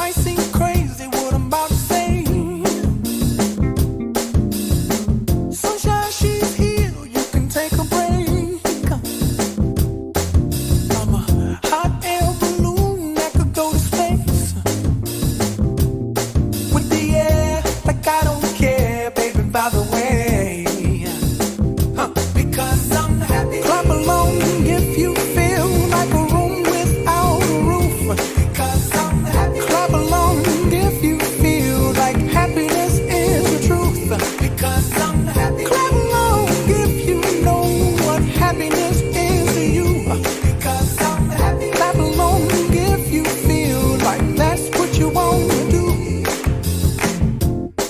might seem crazy what I'm about to say. Sunshine, she's here, you can take a break. I'm a hot air balloon that could go to space with the air, like I don't care, baby, by the way. Because I'm happy. Clap along if you feel like a room without a roof. Because I'm happy. Clap along if you feel like happiness is the truth. Because I'm happy. Clap along if you know what happiness is to you. Because I'm happy. Clap along if you feel like that's what you want to do.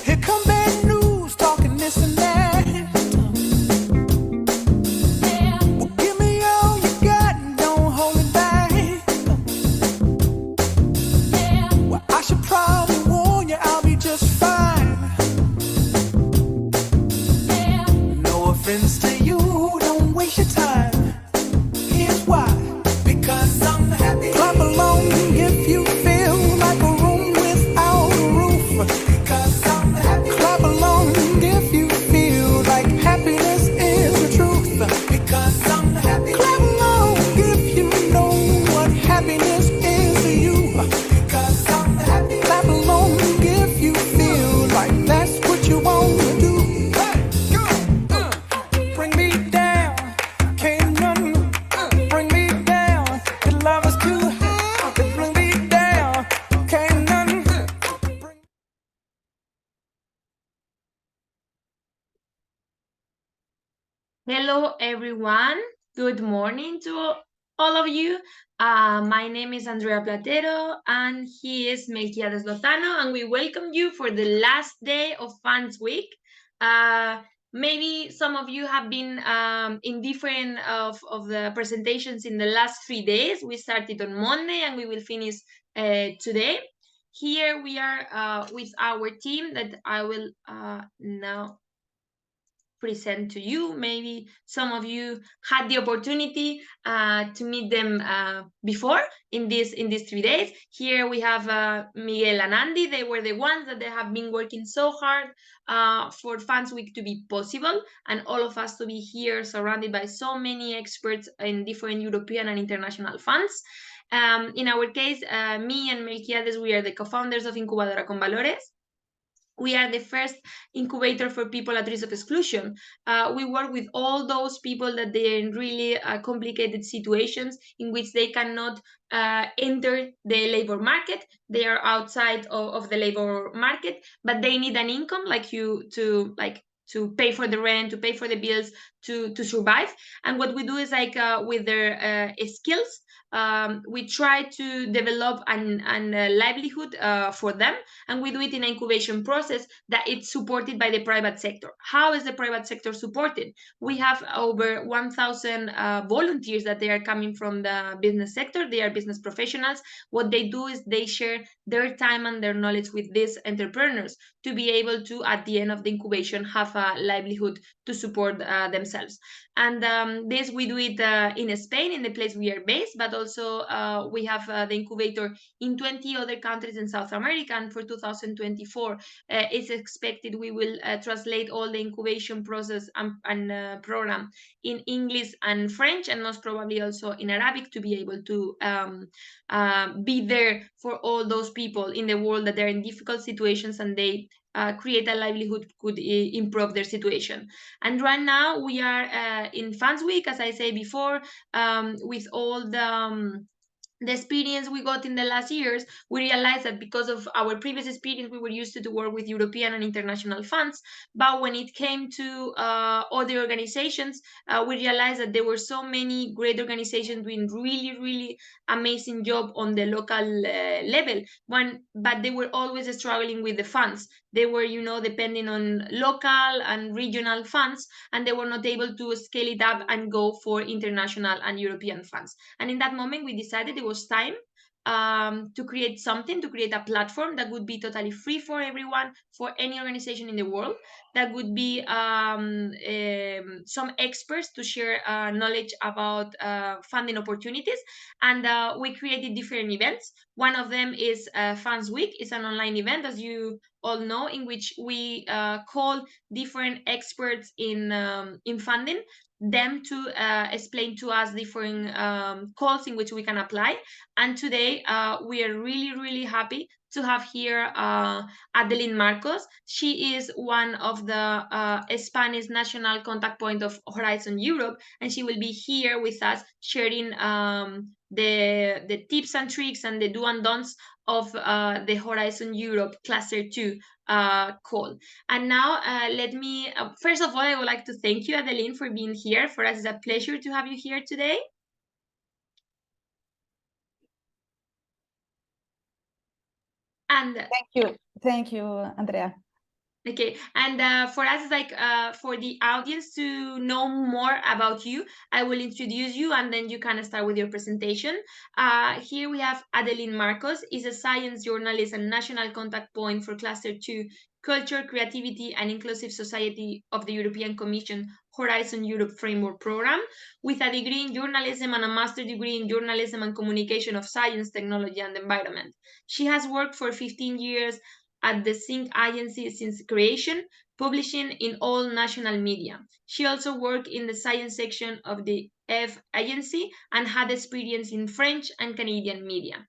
Here come bad news, talking this and that. Well, give me all you got and don't hold it back. Well, I should probably warn you, I'll be just fine. No offense to you, don't waste your time. Here's why. Because I'm happy. Clap along if you feel like a room without a roof. Because I'm happy. Clap along if you feel like happiness is the truth. Because I'm happy. Clap along if you know what happiness is to you. Because I'm happy. Clap along if you feel like that's what you want to do. Bring me down, can't none bring me down. The love is too high to bring me down, can't none bring. Hello, everyone. Good morning to all of you. My name is Andrea Platero, and he is Melquiades Lozano, and we welcome you for the last day of Fans Week. Maybe some of you have been in different of the presentations in the last 3 days. We started on Monday, and we will finish today. Here we are with our team that I will now present to you. Maybe some of you had the opportunity to meet them before in these 3 days. Here we have Miguel and Andy. They were the ones that they have been working so hard for Fans Week to be possible, and all of us to be here surrounded by so many experts in different European and international funds. In our case, me and Melquiades, we are the co-founders of Incubadora con Valores. We are the first incubator for people at risk of exclusion. We work with all those people that they're in really complicated situations in which they cannot enter the labor market. They are outside of the labor market, but they need an income like you to pay for the rent, to pay for the bills, to survive. And what we do is with their skills, we try to develop an livelihood for them, and we do it in an incubation process that it's supported by the private sector. How is the private sector supported? We have over 1,000 volunteers that they are coming from the business sector. They are business professionals. What they do is they share their time and their knowledge with these entrepreneurs to be able to, at the end of the incubation, have a livelihood to support themselves. And this we do it in Spain, in the place we are based, but also we have the incubator in 20 other countries in South America. And for 2024, it's expected we will translate all the incubation process and program in English and French, and most probably also in Arabic, to be able to be there for all those people in the world that they're in difficult situations and they create a livelihood could improve their situation. And right now we are in Fans Week, as I said before, with all the experience we got in the last years. We realized that because of our previous experience, we were used to work with European and international funds. But when it came to other organizations, we realized that there were so many great organizations doing really, really amazing job on the local level. But they were always struggling with the funds. They were, depending on local and regional funds, and they were not able to scale it up and go for international and European funds. And in that moment, we decided it was time to create something, to create a platform that would be totally free for everyone, for any organization in the world, that would be some experts to share knowledge about funding opportunities. And we created different events. One of them is Funds Week. It's an online event, as you all know, in which we call different experts in funding, them to explain to us different calls in which we can apply. And today we are really, really happy to have here Adeline Marcos. She is one of the Spanish national contact point of Horizon Europe, and she will be here with us sharing the tips and tricks and the do and don'ts of the Horizon Europe Cluster 2 call. And now let me, first of all, I would like to thank you, Adeline, for being here. For us, it's a pleasure to have you here today. And thank you, Andrea. Okay, and for us, like for the audience to know more about you, I will introduce you and then you can start with your presentation. Here we have Adeline Marcos, is a science journalist and national contact point for Cluster 2, Culture, Creativity and Inclusive Society of the European Commission Horizon Europe Framework Program, with a degree in journalism and a master's degree in journalism and communication of science, technology and environment. She has worked for 15 years at the Sync agency since creation, publishing in all national media. She also worked in the science section of the F agency and had experience in French and Canadian media.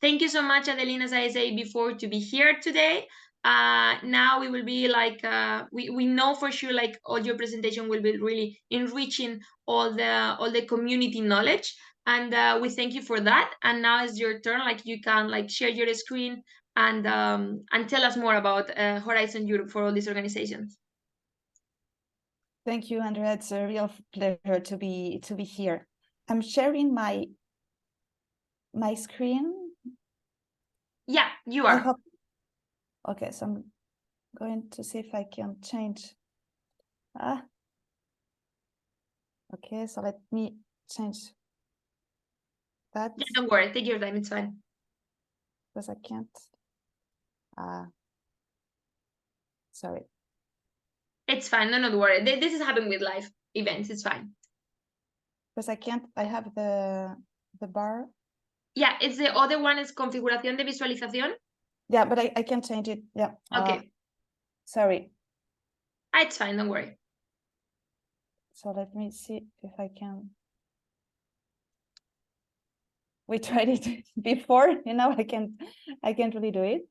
Thank you so much, Adeline, as I said before, to be here today. Now we will be like, we know for sure like all your presentation will be really enriching all the community knowledge. And we thank you for that. And now is your turn, like you can like share your screen and tell us more about Horizon Europe for all these organizations. Thank you, Andrea. It's a real pleasure to be here. I'm sharing my screen. Yeah, you are. Okay, so I'm going to see if I can change. Okay, so let me change that. Yeah, don't worry, take your time, it's fine. Because I can't. Sorry. It's fine, no, don't worry. This is happening with live events, it's fine. Because I can't, I have the bar. Yeah, it's the other one is configuración de visualización. Yeah, but I can change it. Yeah. Okay. Sorry. It's fine, don't worry. So let me see if I can. We tried it before, you know, I can't really do it.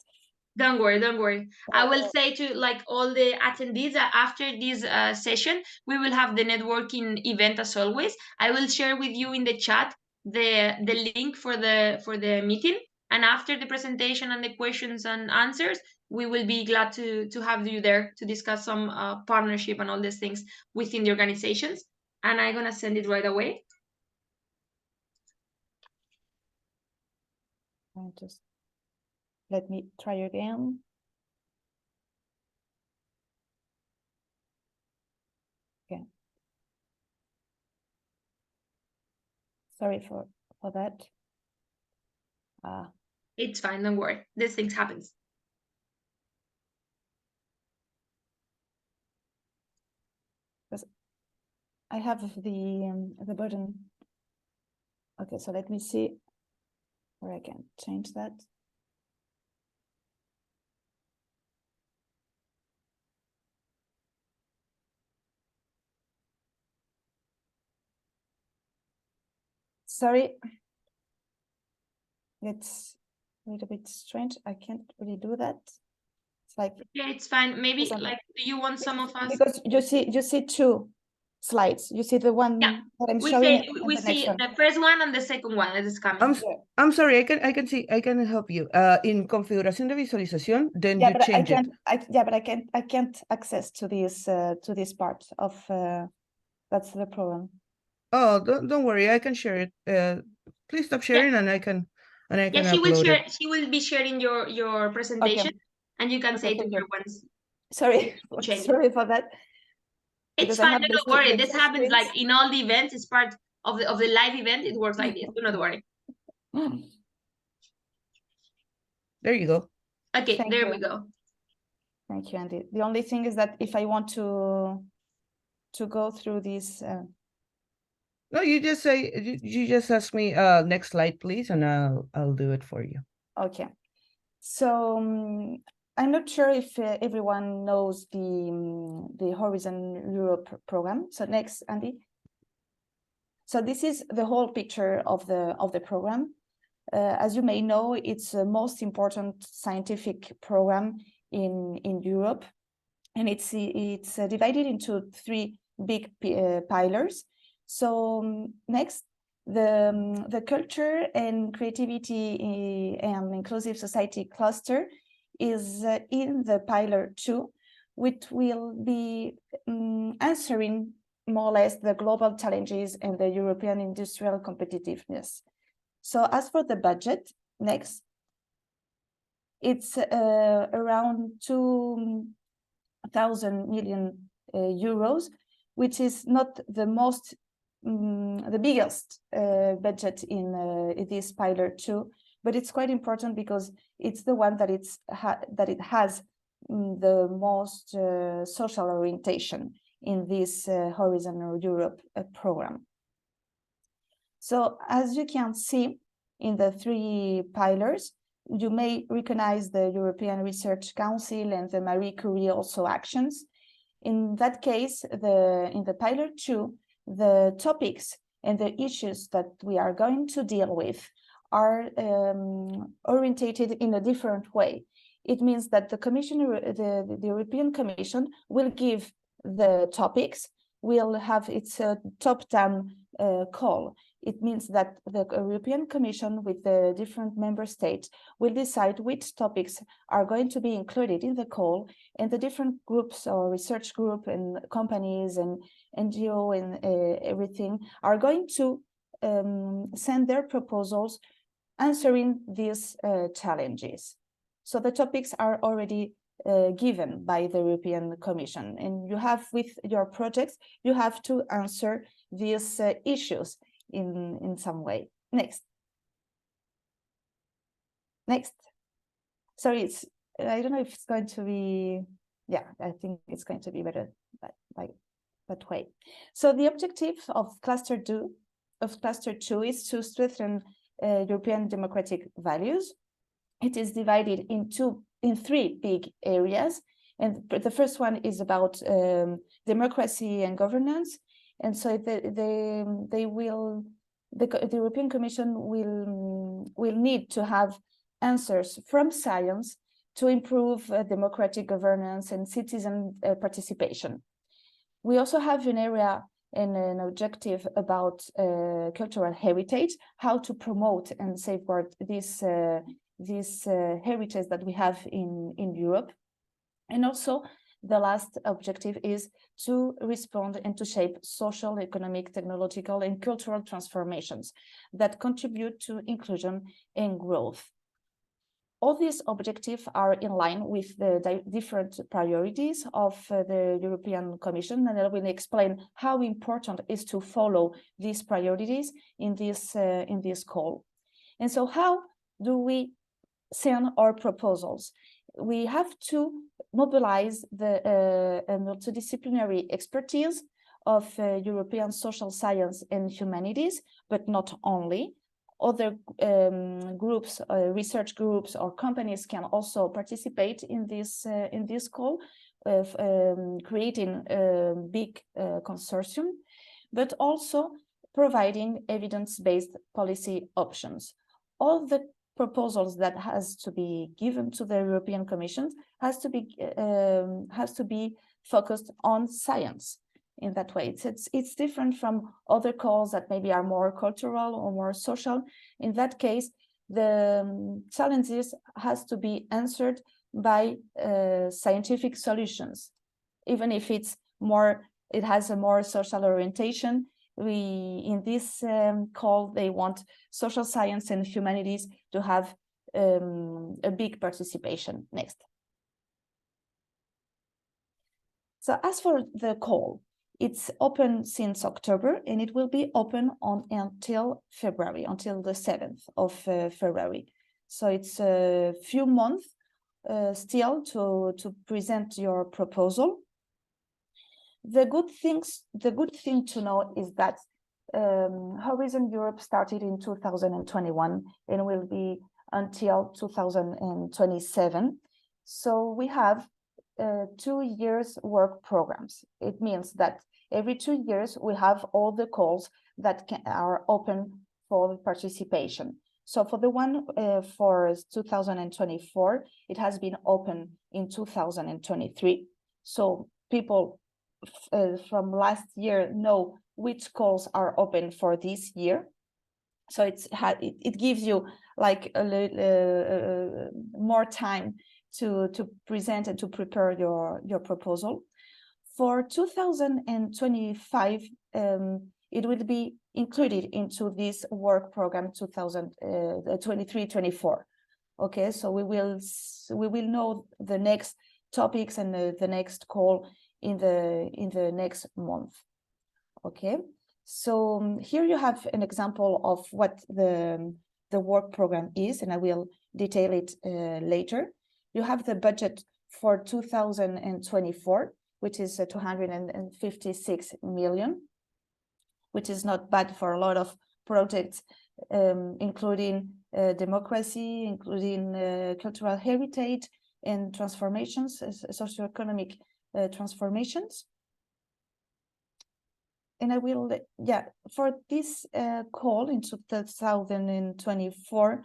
Don't worry, don't worry. I will say to like all the attendees that after this session, we will have the networking event as always. I will share with you in the chat the link for the meeting. And after the presentation and the questions and answers, we will be glad to have you there to discuss some partnership and all these things within the organizations. And I'm gonna send it right away. Just let me try again. Okay. Sorry for that. It's fine, don't worry. These things happens. Because I have the button. Okay, so let me see where I can change that. Sorry, it's a little bit strange. I can't really do that. It's like, yeah, it's fine. Maybe like, do you want some of us? Because you see two slides. You see the one that I'm showing. We see the first one and the second one that is coming. I'm sorry, I can help you. In configuración de visualización, then you change it. But I can't access to this part of that's the problem. Oh, don't worry, I can share it. Please stop sharing and I can upload it. She will be sharing your presentation and you can say to her once. Sorry for that. It's fine, don't worry. This happens like in all the events, it's part of the live event, it works like this. Do not worry. There you go. Okay, Thank there you. we go. Thank you, Andy. The only thing is that if I want to go through this, No, you just say you just ask me next slide, please, and I'll do it for you. okay. So I'm not sure if everyone knows the Horizon Europe program. So next, Andy. So this is the whole picture of the program. As you may know, it's the most important scientific program in Europe, and it's divided into three big pillars. So next, the culture and creativity and inclusive society cluster is in the pillar 2, which will be answering more or less the global challenges and the European industrial competitiveness. So as for the budget, next, it's around 2,000 million euros, which is not the most, the biggest budget in this pillar 2, but it's quite important because it's the one that it has the most social orientation in this Horizon Europe program. So as you can see in the three pillars, you may recognize the European Research Council and the Marie Curie also actions. In that case, in the pillar 2, the topics and the issues that we are going to deal with are orientated in a different way. It means that the European Commission will give the topics, will have its top-down call. It means that the European Commission with the different member states will decide which topics are going to be included in the call, and the different groups or research group and companies and NGO and everything are going to send their proposals answering these challenges. So the topics are already given by the European Commission, and you have, with your projects, you have to answer these issues in some way. Next. Sorry, I don't know if it's going to be, yeah, I think it's going to be better that way. So the objective of cluster 2 is to strengthen European democratic values. It is divided in three big areas, and the first one is about democracy and governance. And so the European Commission will need to have answers from science to improve democratic governance and citizen participation. We also have an area and an objective about cultural heritage, how to promote and safeguard this heritage that we have in Europe. And also, the last objective is to respond and to shape social, economic, technological, and cultural transformations that contribute to inclusion and growth. All these objectives are in line with the different priorities of the European Commission, and I will explain how important it is to follow these priorities in this call. And so, how do we send our proposals? We have to mobilize the multidisciplinary expertise of European social science and humanities, but not only. Other groups, research groups or companies can also participate in this call, creating a big consortium, but also providing evidence-based policy options. All the proposals that has to be given to the European Commission has to be focused on science. In that way, it's different from other calls that maybe are more cultural or more social. In that case, the challenges has to be answered by scientific solutions, even if it has a more social orientation. In this call, they want social science and humanities to have a big participation. Next. So as for the call, it's open since October, and it will be open until February, until the 7th of February. So it's a few months still to present your proposal. The good thing to know is that Horizon Europe started in 2021 and will be until 2027. So we have 2 years work programs. It means that every 2 years we have all the calls that are open for participation. So for the one for 2024, it has been open in 2023. So people from last year know which calls are open for this year. So it gives you like a little more time to present and to prepare your proposal. For 2025, it will be included into this work program 2023-24. Okay, so we will know the next topics and the next call in the next month. Okay, so here you have an example of what the work program is, and I will detail it later. You have the budget for 2024, which is 256 million, which is not bad for a lot of projects, including democracy, including cultural heritage and transformations, socioeconomic transformations. And I will, for this call in 2024,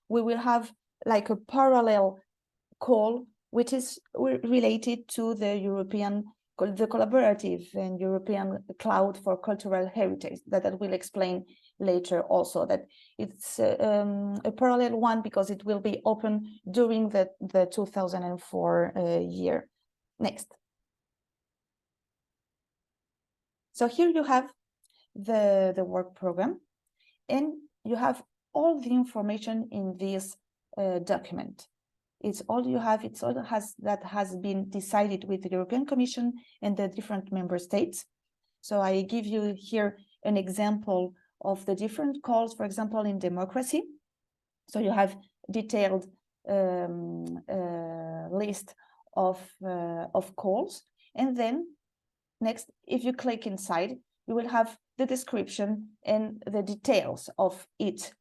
we will have like a parallel call, which is related to the the collaborative and European Cloud for Cultural Heritage that I will explain later also, that it's a parallel one because it will be open during the 2004 year. Next. So here you have the work program, and you have all the information in this document. It's all you have. It's all that has been decided with the European Commission and the different member states. So I give you here an example of the different calls, for example, in democracy. So you have detailed list of calls, and then next, if you click inside, you will have the description and the details of each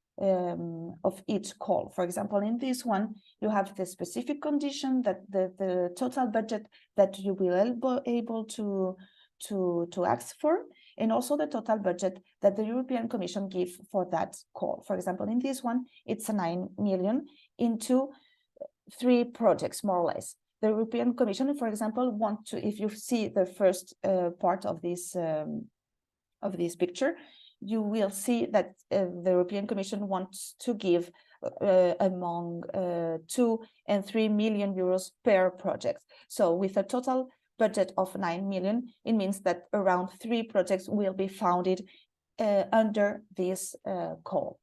call. For example, in this one, you have the specific condition that the total budget that you will able to ask for, and also the total budget that the European Commission give for that call. For example, in this one, it's a 9 million into 3 projects, more or less. The European Commission, for example, want to, if you see the first part of this picture, you will see that the European Commission wants to give among 2 and 3 million euros per project. So with a total budget of 9 million, it means that around 3 projects will be founded under this call.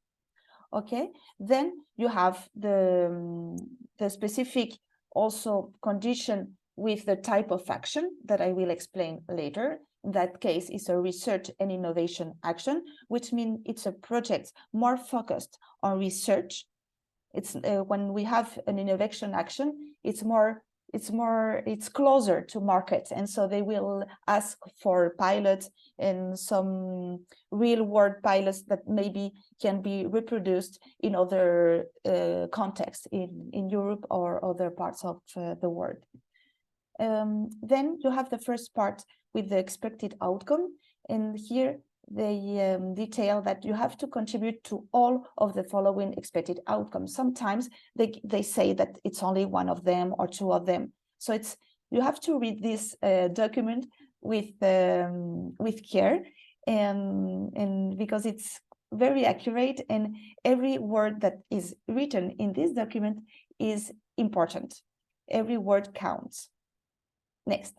Okay, then you have the specific also condition with the type of action that I will explain later. In that case, it's a research and innovation action, which means it's a project more focused on research. It's when we have an innovation action, it's closer to market, and so they will ask for pilots and some real-world pilots that maybe can be reproduced in other contexts in Europe or other parts of the world. Then you have the first part with the expected outcome, and here they detail that you have to contribute to all of the following expected outcomes. Sometimes they say that it's only one of them or 2 of them. So you have to read this document with care, and because it's very accurate, and every word that is written in this document is important. Every word counts. Next.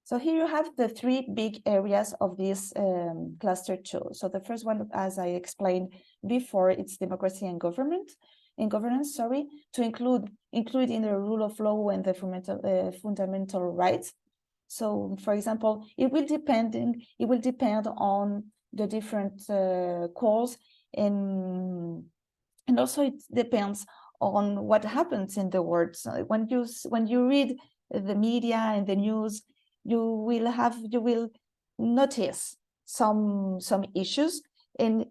So here you have the 3 big areas of this cluster 2. So the first one, as I explained before, it's democracy and governance, to include in the rule of law and the fundamental rights. So, for example, it will depend on the different calls And also it depends on what happens in the world. So when you read the media and the news, you will notice some issues, and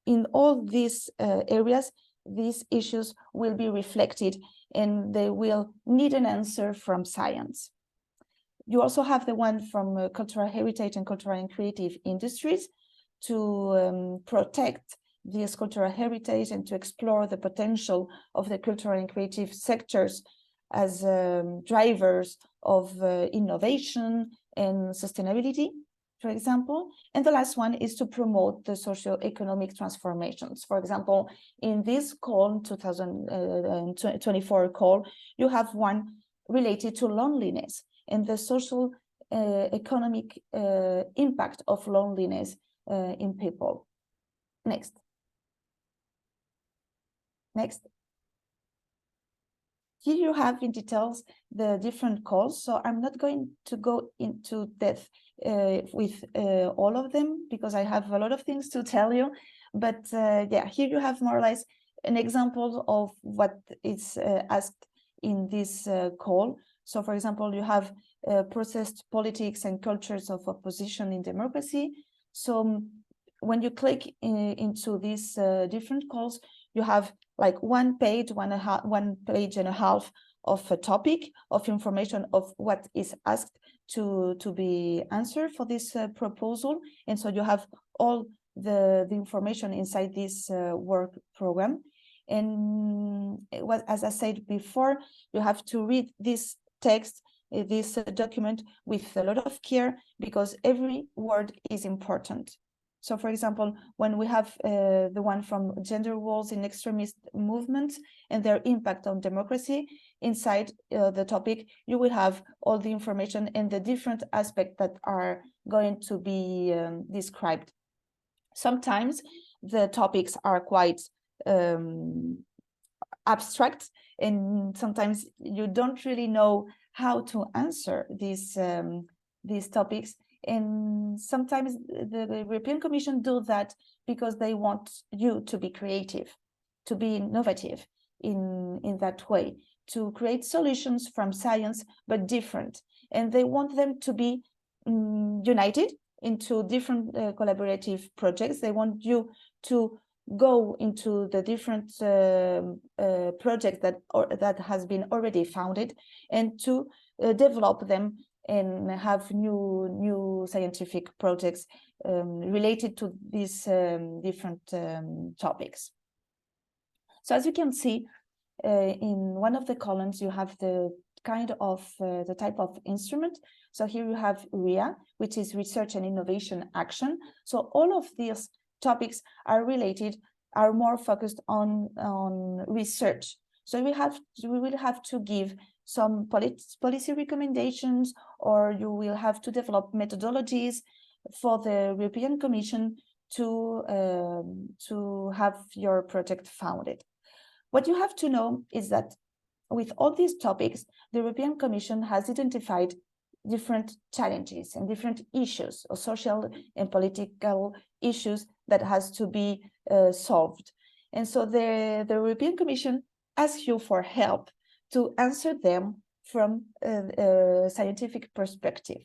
in all these areas, these issues will be reflected and they will need an answer from science. You also have the one from cultural heritage and cultural and creative industries to protect this cultural heritage and to explore the potential of the cultural and creative sectors as drivers of innovation and sustainability, for example. And the last one is to promote the socio-economic transformations. For example, in this call, 2024 call, you have one related to loneliness and the social economic impact of loneliness in people. Next. Here you have in details the different calls, so I'm not going to go into depth with all of them because I have a lot of things to tell you, but yeah, here you have more or less an example of what is asked in this call. So for example, you have processed politics and cultures of opposition in democracy. So when you click into these different calls, you have like one page and a half of a topic of information of what is asked to be answered for this proposal. And so you have all the information inside this work program. And as I said before, you have to read this text, this document with a lot of care because every word is important. So, for example, when we have the one from gender wars in extremist movements and their impact on democracy, inside the topic, you will have all the information and the different aspects that are going to be described. Sometimes the topics are quite abstract, and sometimes you don't really know how to answer these topics. And sometimes the European Commission do that because they want you to be creative, to be innovative in that way, to create solutions from science, but different. And they want them to be united into different collaborative projects. They want you to go into the different projects that has been already founded and to develop them and have new scientific projects related to these different topics. So as you can see, in one of the columns, you have the kind of the type of instrument. So here you have RIA, which is Research and Innovation Action. So all of these topics are more focused on research. So we will have to give some policy recommendations, or you will have to develop methodologies for the European Commission to have your project founded. What you have to know is that with all these topics, the European Commission has identified different challenges and different issues, or social and political issues that has to be solved. And so the European Commission asks you for help to answer them from a scientific perspective.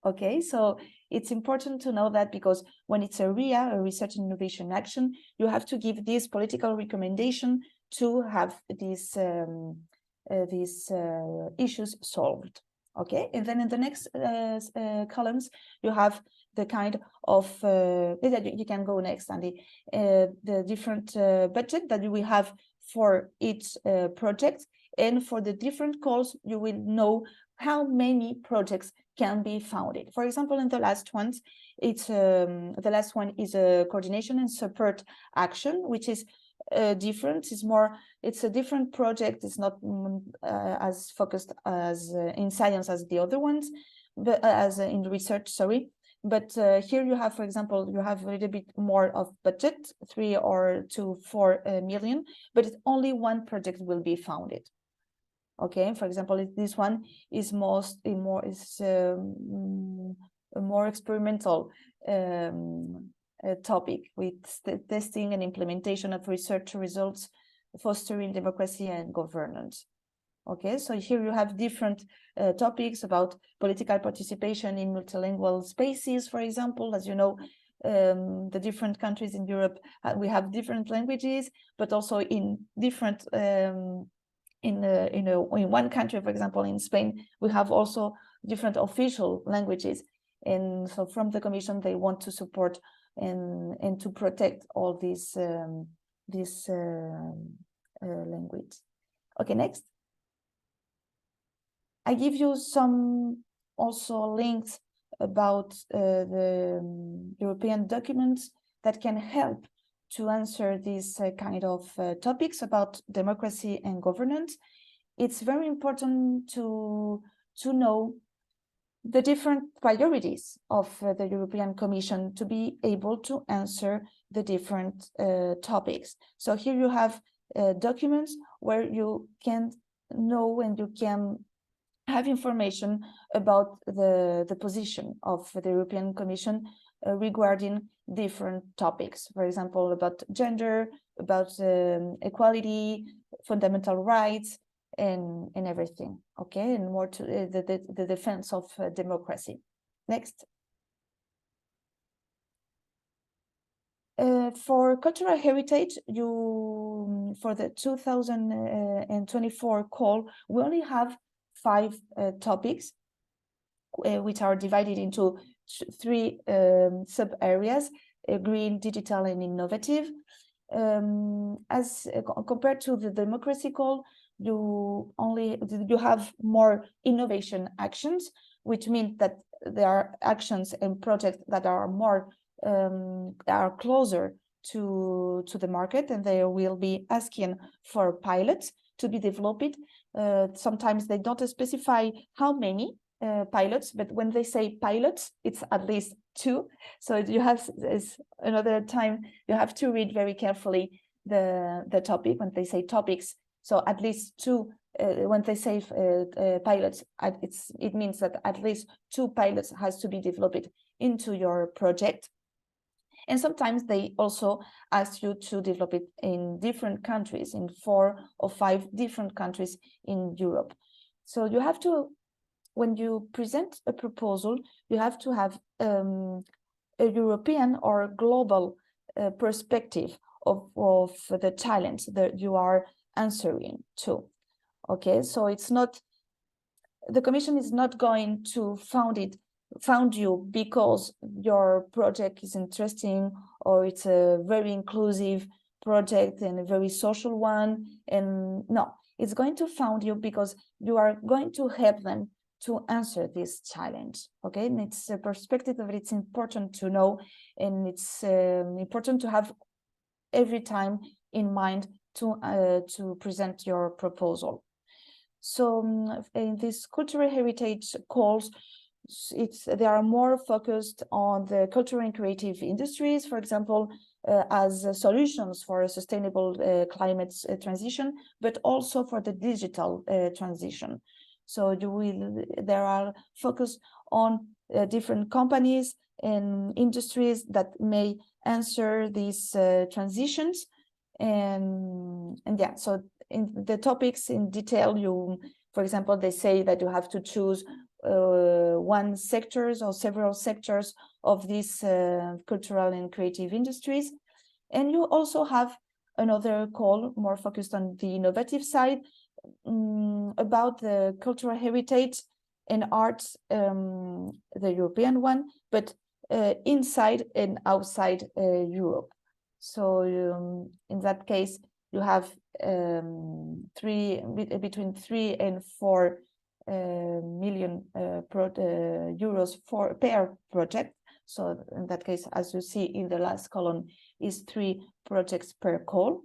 Okay, so it's important to know that because when it's a RIA, a Research and Innovation Action, you have to give this political recommendation to have these issues solved. Okay, and then in the next columns, you have the kind of, you can go next, Andy, the different budget that you will have for each project, and for the different calls, you will know how many projects can be founded. For example, in the last ones, the last one is a coordination and support action, which is different. It's a different project. It's not as focused as in science as the other ones, but as in research, sorry. But here you have, for example, you have a little bit more of budget, 3 to 4 million, but only one project will be founded. Okay, for example, this one is more experimental topic with testing and implementation of research results, fostering democracy and governance. Okay, so here you have different topics about political participation in multilingual spaces, for example. As you know, the different countries in Europe, we have different languages, but also in different, in one country, for example, in Spain, we have also different official languages. And so from the Commission, they want to support and to protect all these language. Okay, next. I give you some also links about the European documents that can help to answer these kind of topics about democracy and governance. It's very important to know the different priorities of the European Commission to be able to answer the different topics. So here you have documents where you can know and you can have information about the position of the European Commission regarding different topics, for example, about gender, about equality, fundamental rights, and everything, okay, and more to the defense of democracy. Next. For cultural heritage, for the 2024 call, we only have 5 topics, which are divided into 3 sub areas: green, digital, and innovative. As compared to the democracy call, you have more innovation actions, which means that there are actions and projects that are more are closer to the market, and they will be asking for pilots to be developed. Sometimes they don't specify how many pilots, but when they say pilots, it's at least 2. So you have another time you have to read very carefully the topic when they say topics. So at least 2. When they say pilots, it means that at least 2 pilots has to be developed into your project. And sometimes they also ask you to develop it in different countries, in 4 or 5 different countries in Europe. So you have to, when you present a proposal, you have to have a European or global perspective of the challenge that you are answering to. Okay, so it's not, the Commission is not going to found you because your project is interesting or it's a very inclusive project and a very social one. And no, it's going to found you because you are going to help them to answer this challenge. Okay, and it's a perspective that it's important to know, and it's important to have every time in mind to present your proposal. So in these cultural heritage calls, they are more focused on the cultural and creative industries, for example, as solutions for a sustainable climate transition, but also for the digital transition. So there are focus on different companies and industries that may answer these transitions. And yeah, so in the topics in detail, for example, they say that you have to choose one sectors or several sectors of these cultural and creative industries. And you also have another call more focused on the innovative side about the cultural heritage and arts, the European one, but inside and outside Europe. So in that case, you have between 3 and 4 million euros per project. So in that case, as you see in the last column, is 3 projects per call.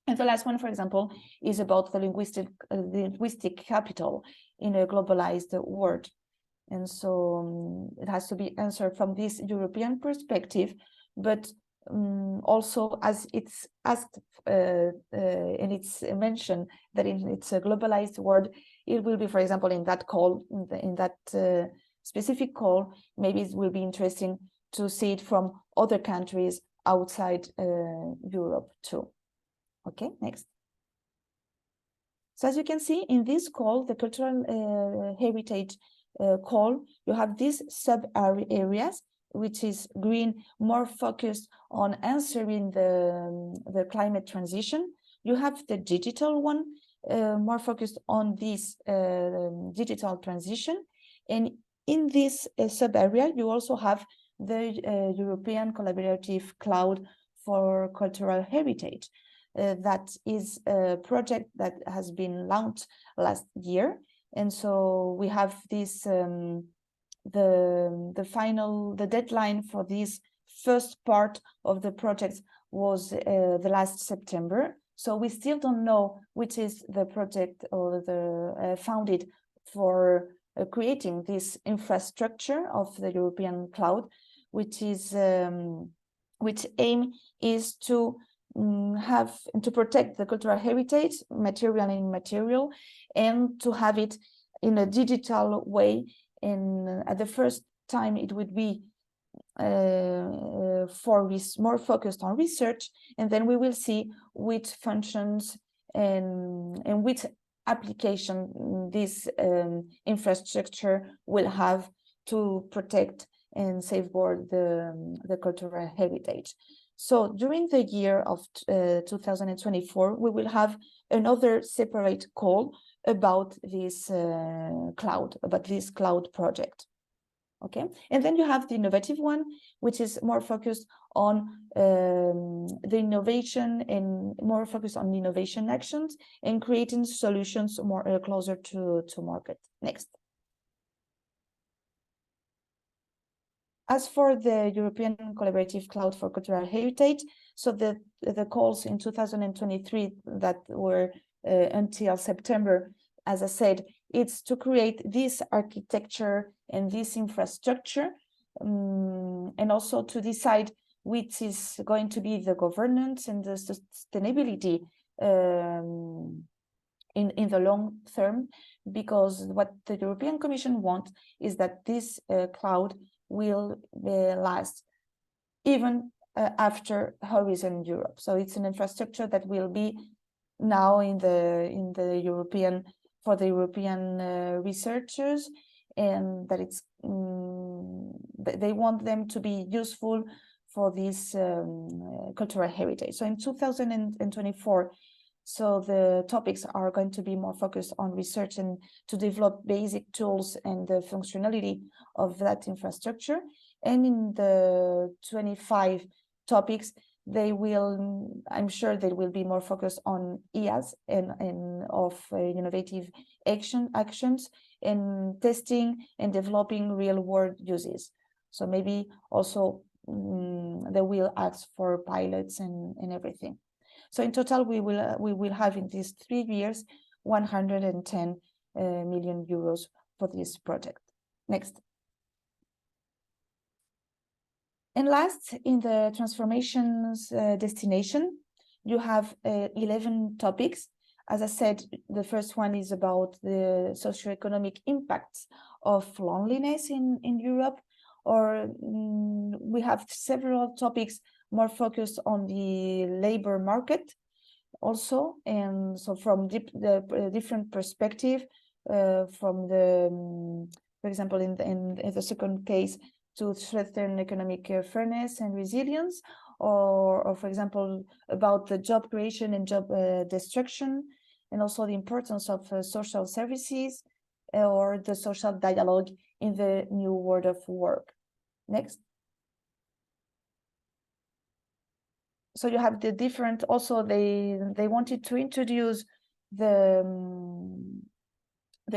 And the last one, for example, is about the linguistic capital in a globalized world. And so it has to be answered from this European perspective, but also as it's asked and it's mentioned that it's a globalized world, it will be, for example, in that call, in that specific call, maybe it will be interesting to see it from other countries outside Europe too. Okay, next. So as you can see in this call, the cultural heritage call, you have these sub-areas, which is green, more focused on answering the climate transition. You have the digital one, more focused on this digital transition. And in this sub-area, you also have the European Collaborative Cloud for Cultural Heritage. That is a project that has been launched last year. And so we have this, the deadline for this first part of the project was the last September. So we still don't know which is the project or the founded for creating this infrastructure of the European cloud, which is which aim is to have and to protect the cultural heritage, material and immaterial, and to have it in a digital way. And at the first time, it would be more focused on research, and then we will see which functions and which application this infrastructure will have to protect and safeguard the cultural heritage. So during the year of 2024, we will have another separate call about this cloud project. Okay, and then you have the innovative one, which is more focused on the innovation and more focused on innovation actions and creating solutions more closer to market. Next. As for the European Collaborative Cloud for Cultural Heritage, so the calls in 2023 that were until September, as I said, it's to create this architecture and this infrastructure, and also to decide which is going to be the governance and the sustainability in the long term, because what the European Commission wants is that this cloud will last even after Horizon Europe. So it's an infrastructure that will be now in the European, for the European researchers, and that it's they want them to be useful for this cultural heritage. So in 2024, so the topics are going to be more focused on research and to develop basic tools and the functionality of that infrastructure. And in the 25 topics, they will, I'm sure they will be more focused on IAS and of innovative actions and testing and developing real world uses. So maybe also they will ask for pilots and everything. So in total, we will have in these 3 years 110 million euros for this project. Next. And last, in the transformations destination, you have 11 topics. As I said, the first one is about the socioeconomic impacts of loneliness in Europe, or we have several topics more focused on the labor market also. And so from the different perspective, from the, for example, in the second case, to strengthen economic fairness and resilience, or for example, about the job creation and job destruction, and also the importance of social services or the social dialogue in the new world of work. Next. So you have the different, also they wanted to introduce the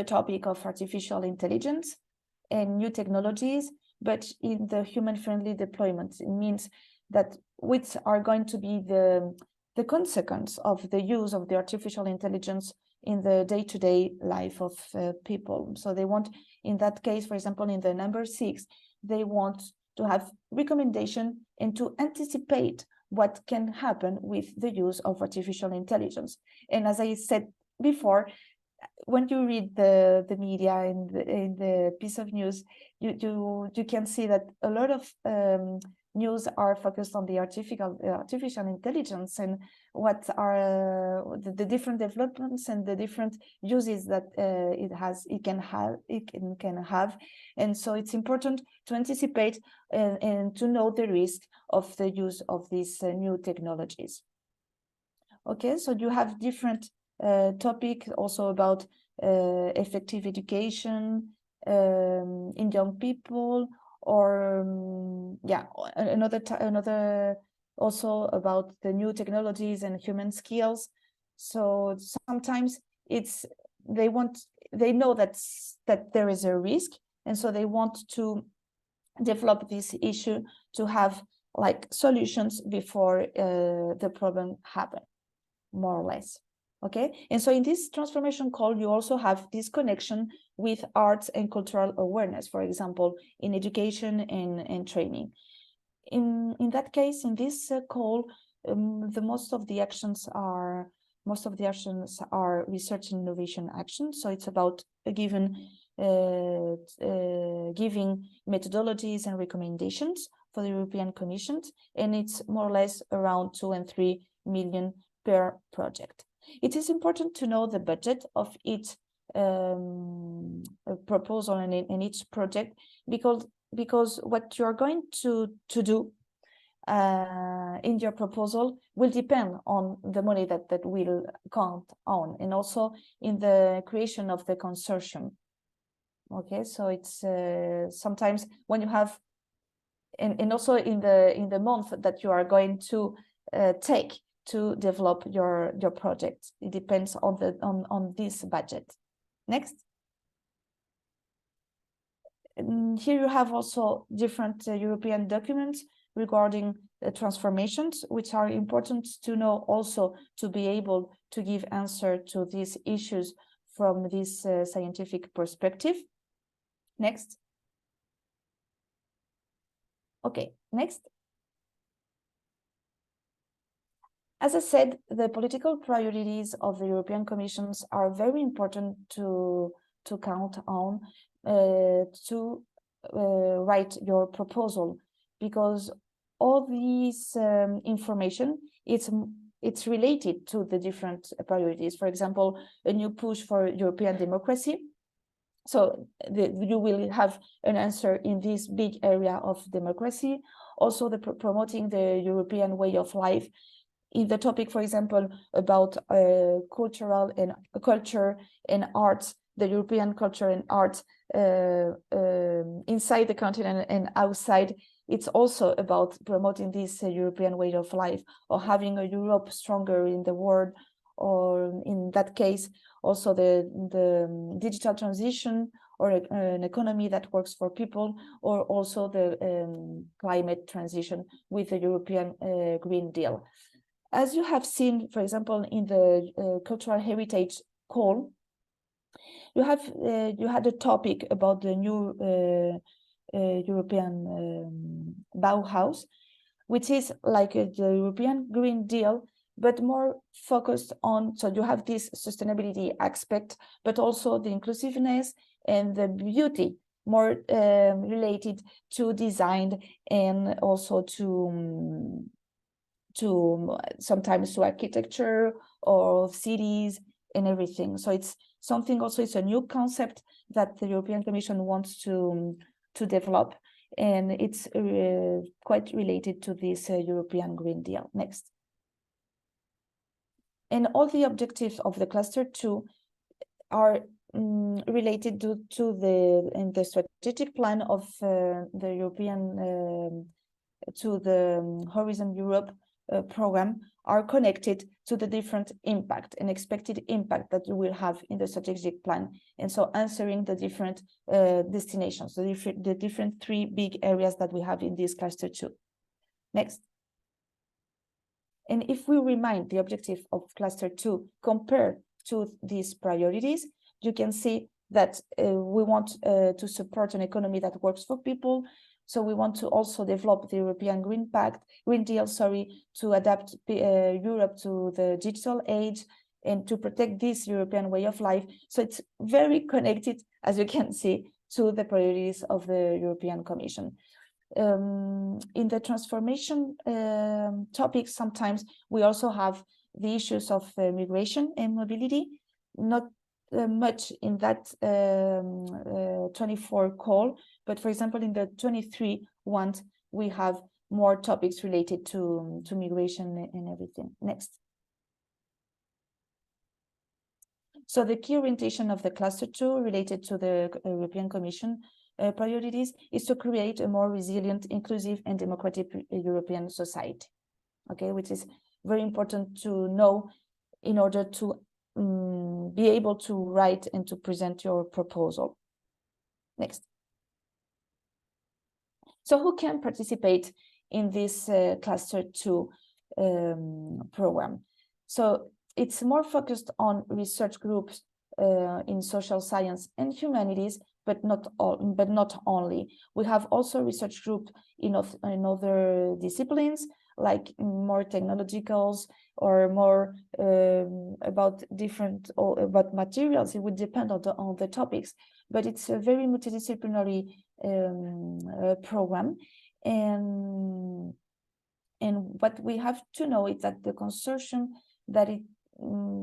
topic of artificial intelligence and new technologies, but in the human-friendly deployments. It means that which are going to be the consequence of the use of the artificial intelligence in the day-to-day life of people. So they want, in that case, for example, in the number 6, they want to have recommendation and to anticipate what can happen with the use of artificial intelligence. And as I said before, when you read the media in the piece of news, you can see that a lot of news are focused on the artificial intelligence and what are the different developments and the different uses that it can have, and so it's important to anticipate and to know the risk of the use of these new technologies. Okay, so you have different topic also about effective education in young people, or yeah, another also about the new technologies and human skills. So sometimes they know that there is a risk, and so they want to develop this issue to have like solutions before the problem happen, more or less. Okay, and so in this transformation call, you also have this connection with arts and cultural awareness, for example, in education and training. In that case, in this call, most of the actions are research and innovation actions. So it's about giving methodologies and recommendations for the European Commission, and it's more or less around 2 and 3 million per project. It is important to know the budget of each proposal and in each project, because what you're going to do in your proposal will depend on the money that will count on, and also in the creation of the consortium. Okay, so it's sometimes when you have, and also in the month that you are going to take to develop your project. It depends on this budget. Next. Here you have also different European documents regarding transformations, which are important to know also to be able to give answer to these issues from this scientific perspective. Next. Okay, next. As I said, the political priorities of the European Commissions are very important to count on to write your proposal, because all these information, it's related to the different priorities. For example, a new push for European democracy. So you will have an answer in this big area of democracy. Also, promoting the European way of life. In the topic, for example, about culture and arts, the European culture and art inside the continent and outside, it's also about promoting this European way of life, or having a Europe stronger in the world, or in that case, also the digital transition, or an economy that works for people, or also the climate transition with the European Green Deal. As you have seen, for example, in the cultural heritage call, you had a topic about the new European Bauhaus, which is like the European Green Deal, but more focused on, so you have this sustainability aspect, but also the inclusiveness and the beauty, more related to design, and also to sometimes to architecture or cities and everything. So it's something also, it's a new concept that the European Commission wants to develop, and it's quite related to this European Green Deal. Next. And all the objectives of the cluster 2 are related to the strategic plan of the European to the Horizon Europe program, are connected to the different impact and expected impact that you will have in the strategic plan, and so answering the different destinations, the different 3 big areas that we have in this cluster 2. Next. And if we remind the objective of cluster 2 compared to these priorities, you can see that we want to support an economy that works for people. So we want to also develop the European Green Deal, to adapt Europe to the digital age, and to protect this European way of life. So it's very connected, as you can see, to the priorities of the European Commission. In the transformation topics, sometimes we also have the issues of migration and mobility, not much in that 24 call, but for example, in the 23 ones, we have more topics related to migration and everything. Next. So the key orientation of the cluster 2 related to the European Commission priorities is to create a more resilient, inclusive, and democratic European society. Okay, which is very important to know in order to be able to write and to present your proposal. Next. So who can participate in this cluster 2 program? So it's more focused on research groups in social science and humanities, but not only. We have also research group in other disciplines, like more technologicals or more about materials. It would depend on the topics, but it's a very multidisciplinary program. And what we have to know is that the consortium that it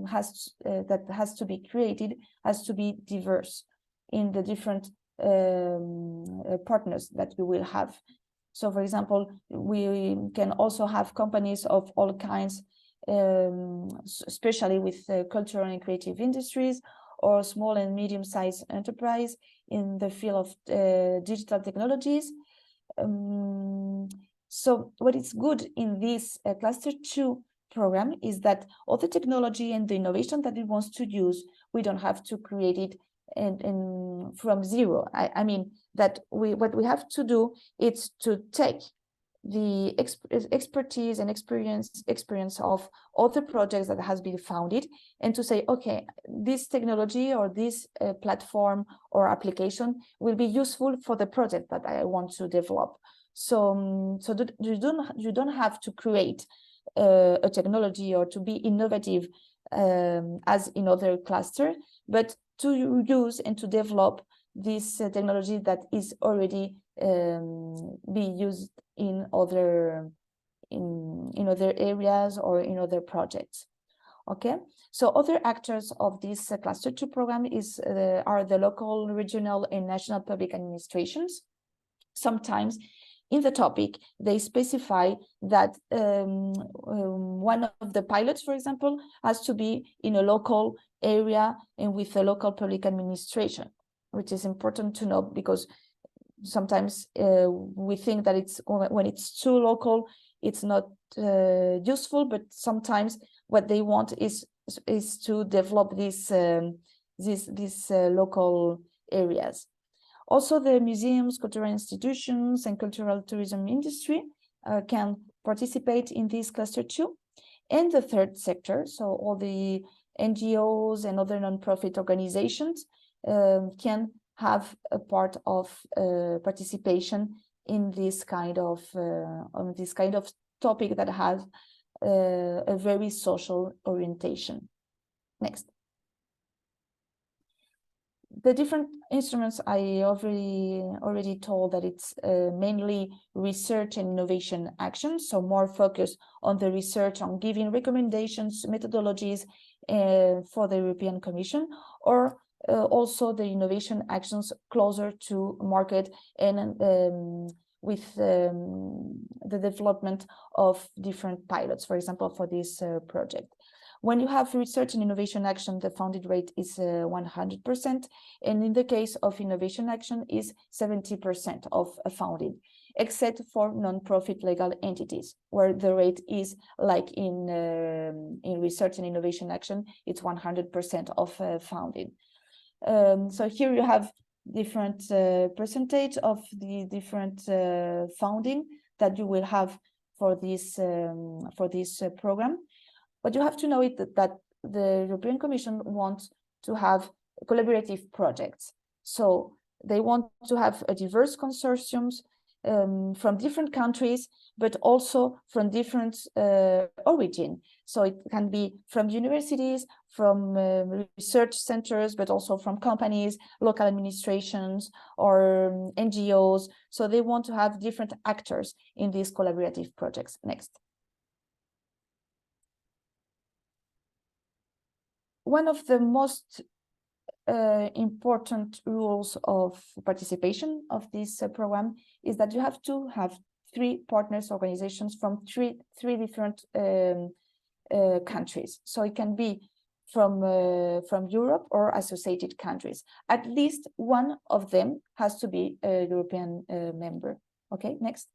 has to be created has to be diverse in the different partners that we will have. So, for example, we can also have companies of all kinds, especially with cultural and creative industries, or small and medium-sized enterprise in the field of digital technologies. So what is good in this cluster 2 program is that all the technology and the innovation that it wants to use, we don't have to create it and from zero. I mean that what we have to do is to take the expertise and experience of all the projects that has been founded, and to say, okay, this technology or this platform or application will be useful for the project that I want to develop. So you don't have to create a technology or to be innovative as in other cluster, but to use and to develop this technology that is already be used in other areas or in other projects. Okay, so other actors of this cluster 2 program are the local, regional, and national public administrations. Sometimes in the topic, they specify that one of the pilots, for example, has to be in a local area and with a local public administration, which is important to know, because sometimes we think that when it's too local, it's not useful, but sometimes what they want is to develop these local areas. Also, the museums, cultural institutions, and cultural tourism industry can participate in this cluster 2. And the third sector, so all the NGOs and other non-profit organizations can have a part of participation in this kind of topic that has a very social orientation. Next. The different instruments, I already told that it's mainly research and innovation action, so more focus on the research, on giving recommendations, methodologies for the European Commission, or also the innovation actions closer to market and with the development of different pilots, for example, for this project. When you have research and innovation action, the funded rate is 100%, and in the case of innovation action is 70% of funding, except for non-profit legal entities, where the rate is like in research and innovation action, it's 100% of funding. So here you have different percentage of the different funding that you will have for this program. But you have to know that the European Commission wants to have collaborative projects. So they want to have a diverse consortiums from different countries, but also from different origin. So it can be from universities, from research centers, but also from companies, local administrations, or NGOs. So they want to have different actors in these collaborative projects. Next. One of the most important rules of participation of this program is that you have to have 3 partners organizations from three different countries. So it can be from Europe or associated countries. At least one of them has to be a European member. Okay, next.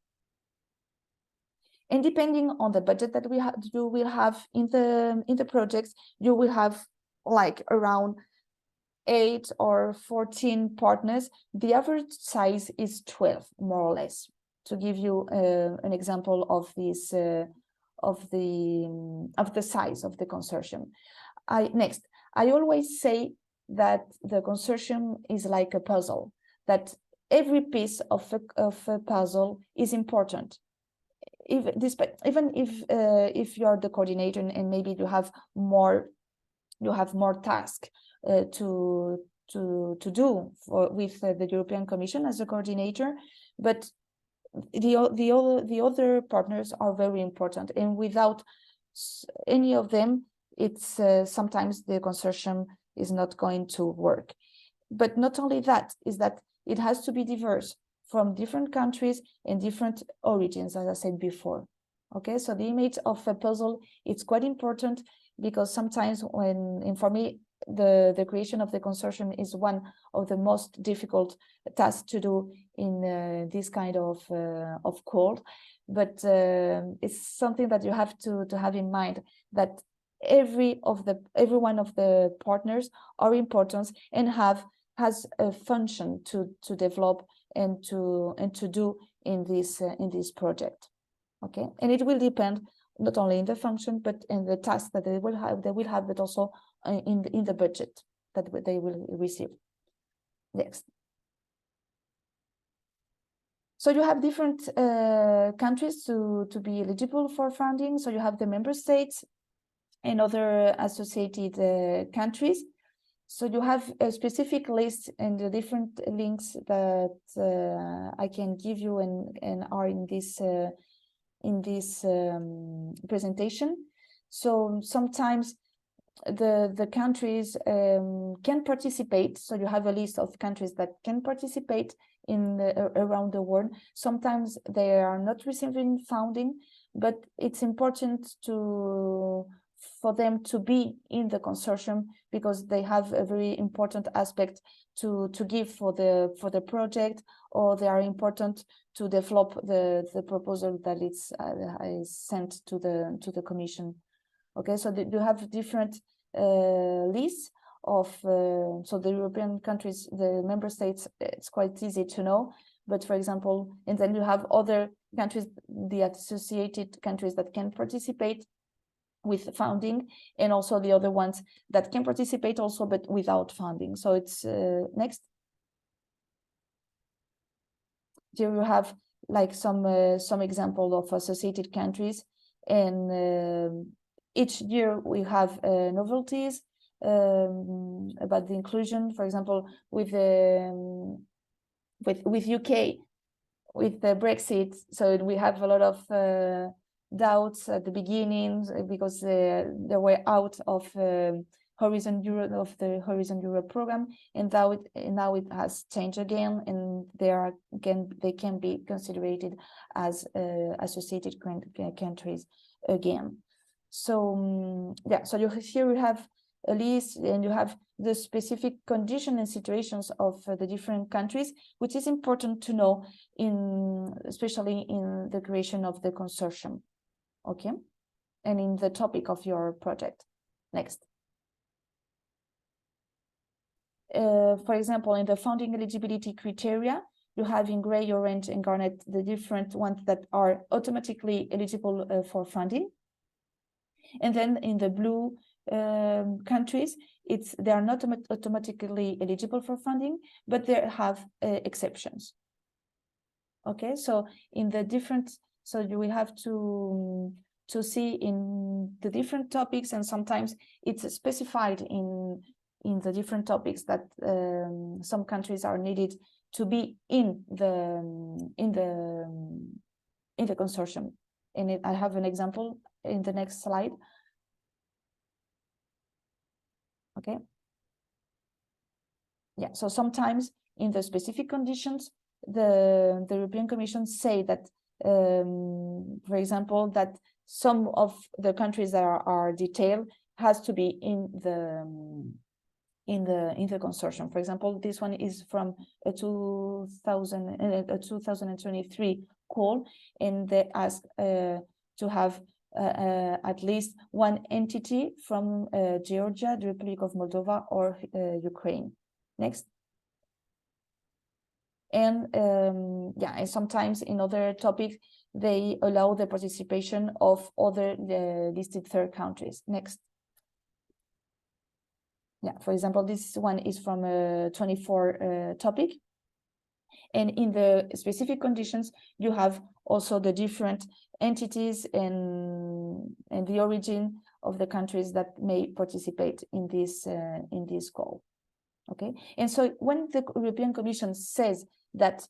And depending on the budget that you will have in the projects, you will have like around 8 or 14 partners. The average size is 12, more or less. To give you an example of this, of the size of the consortium. Next, I always say that the consortium is like a puzzle. That every piece of a puzzle is important. Even if you are the coordinator and maybe you have more tasks to do with the European Commission as a coordinator, but the other partners are very important, and without any of them, it's sometimes the consortium is not going to work. But not only that, is that it has to be diverse from different countries and different origins, as I said before. Okay, so the image of a puzzle, it's quite important, because sometimes and for me, the creation of the consortium is one of the most difficult tasks to do in this kind of call. But it's something that you have to have in mind, that every one of the partners are important and has a function to develop and to do in this project. Okay, and it will depend not only in the function, but in the tasks that they will have, but also in the budget that they will receive. Next. So you have different countries to be eligible for funding. So you have the member states and other associated countries. So you have a specific list and the different links that I can give you and are in this presentation. So sometimes the countries can participate. So you have a list of countries that can participate around the world. Sometimes they are not receiving funding, but it's important for them to be in the consortium, because they have a very important aspect to give for the project, or they are important to develop the proposal that is sent to the Commission. Okay, so you have different lists of so the European countries, the member states, it's quite easy to know. But for example, and then you have other countries, the associated countries that can participate with funding, and also the other ones that can participate also, but without funding. So it's next. Here you have like some example of associated countries, and each year we have novelties about the inclusion. For example, with UK, with the Brexit, so we have a lot of doubts at the beginning, because they were out of Horizon Europe, of the Horizon Europe program, and now it has changed again, and they can be considered as associated countries again. So yeah, so here you have a list, and you have the specific conditions and situations of the different countries, which is important to know especially in the creation of the consortium. Okay, and in the topic of your project. Next. For example, in the funding eligibility criteria, you have in gray, orange, and garnet the different ones that are automatically eligible for funding. And then in the blue countries, they are not automatically eligible for funding, but they have exceptions. Okay, so in the different, so you will have to see in the different topics, and sometimes it's specified in the different topics that some countries are needed to be in the consortium. And I have an example in the next slide. Okay. Yeah, so sometimes in the specific conditions, the European Commission say that, for example, that some of the countries that are detailed has to be in the consortium. For example, this one is from a 2023 call, and they ask to have at least one entity from Georgia, the Republic of Moldova, or Ukraine. Next. And yeah, and sometimes in other topics, they allow the participation of other listed third countries. Next. Yeah, for example, this one is from a 24 topic. And in the specific conditions, you have also the different entities and the origin of the countries that may participate in this call. Okay, and so when the European Commission says that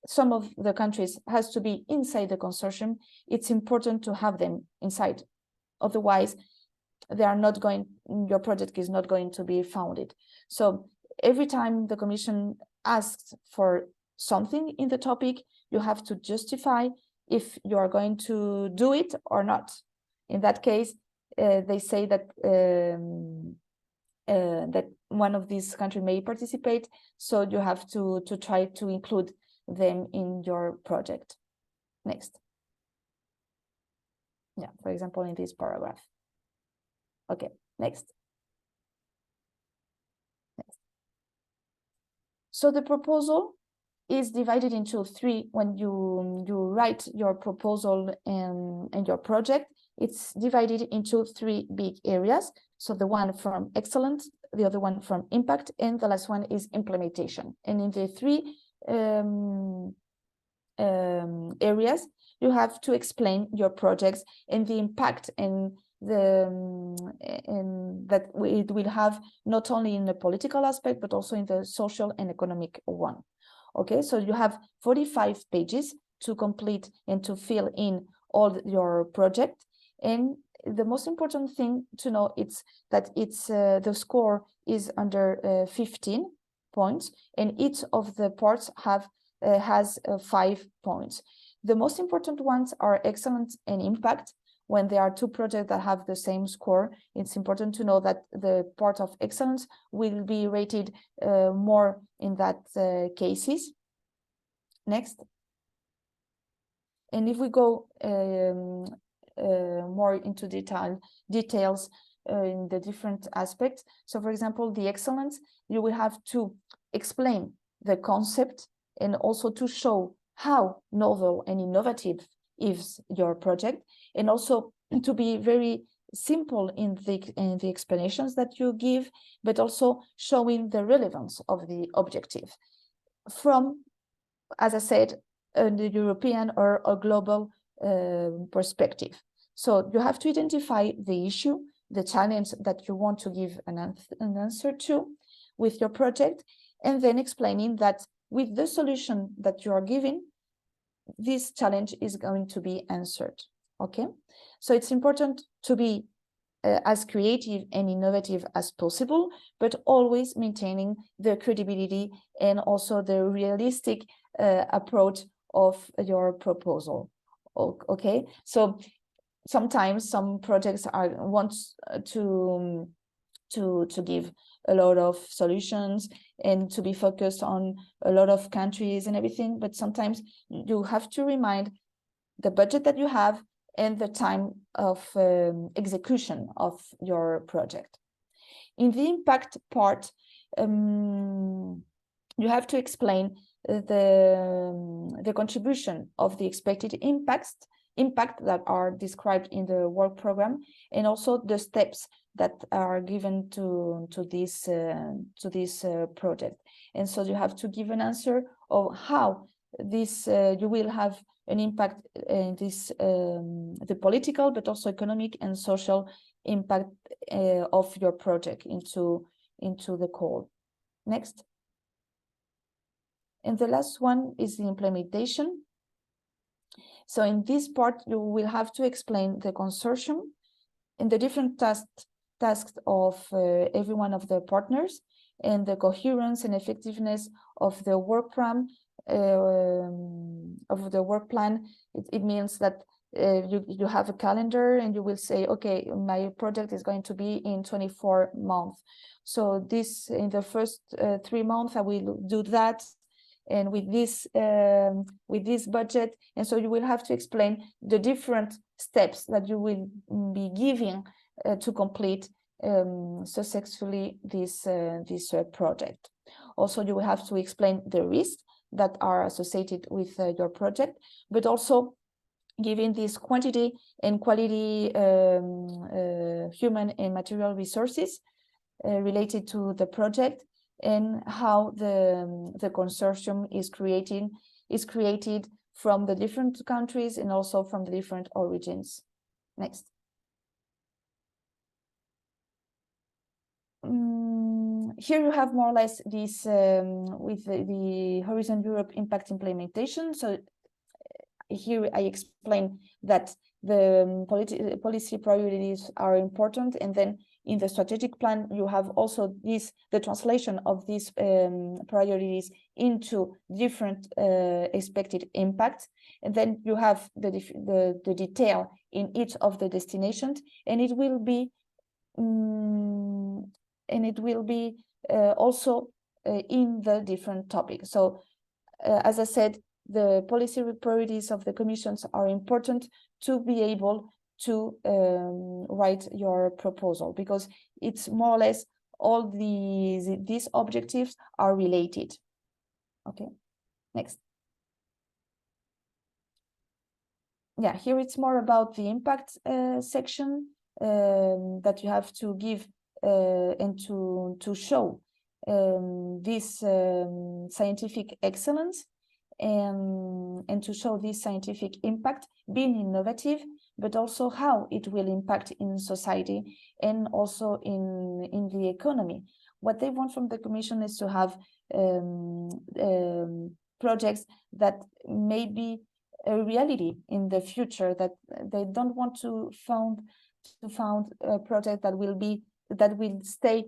some of the countries has to be inside the consortium, it's important to have them inside. Otherwise, they are not going, your project is not going to be founded. So every time the Commission asks for something in the topic, you have to justify if you are going to do it or not. In that case, they say that that one of these countries may participate, so you have to try to include them in your project. Next. Yeah, for example, in this paragraph. Okay, next. Next. So the proposal is divided into three. When you write your proposal and your project, it's divided into three big areas. So the one from excellence, the other one from impact, and the last one is implementation. And in the three areas, you have to explain your projects and the impact and that it will have not only in the political aspect, but also in the social and economic one. Okay, so you have 45 pages to complete and to fill in all your project. And the most important thing to know is that it's the score is under 15 points, and each of the parts has 5 points. The most important ones are excellence and impact. When there are two projects that have the same score, it's important to know that the part of excellence will be rated more in that cases. Next. And if we go more into details in the different aspects. So for example, the excellence, you will have to explain the concept and also to show how novel and innovative is your project, and also to be very simple in the explanations that you give, but also showing the relevance of the objective from, as I said, the European or a global perspective. So you have to identify the issue, the challenge that you want to give an answer to with your project, and then explaining that with the solution that you are giving, this challenge is going to be answered. Okay, so it's important to be as creative and innovative as possible, but always maintaining the credibility and also the realistic approach of your proposal. Okay, so sometimes some projects want to give a lot of solutions and to be focused on a lot of countries and everything, but sometimes you have to remind the budget that you have and the time of execution of your project. In the impact part, you have to explain the contribution of the expected impact that are described in the work program, and also the steps that are given to this project. And so you have to give an answer of how this you will have an impact in this the political but also economic and social impact of your project into the call. Next. And the last one is the implementation. So in this part, you will have to explain the consortium and the different tasks of every one of the partners, and the coherence and effectiveness of the work plan. It means that you have a calendar and you will say, okay, my project is going to be in 24 months. So this, in the first 3 months, I will do that, and with this budget. And so you will have to explain the different steps that you will be giving to complete successfully this project. Also, you will have to explain the risks that are associated with your project, but also giving this quantity and quality human and material resources related to the project, and how the consortium is created from the different countries and also from the different origins. Next. Here you have more or less this with the Horizon Europe impact implementation. So here I explain that the policy priorities are important, and then in the strategic plan you have also the translation of these priorities into different expected impacts, and then you have the detail in each of the destinations, and it will be also in the different topics. So as I said, the policy priorities of the commissions are important to be able to write your proposal, because it's more or less all these objectives are related. Okay, next. Yeah, here it's more about the impact section that you have to give and to show this scientific excellence, and to show this scientific impact, being innovative, but also how it will impact in society and also in the economy. What they want from the Commission is to have projects that may be a reality in the future, that they don't want to found a project that will stay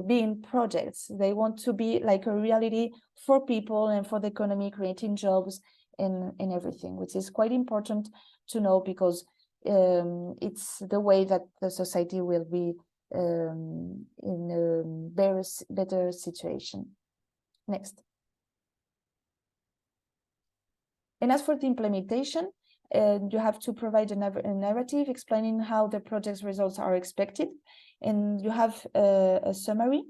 being projects. They want to be like a reality for people and for the economy, creating jobs and everything, which is quite important to know, because it's the way that the society will be in a better situation. Next. And as for the implementation, you have to provide a narrative explaining how the project's results are expected, and you have a summary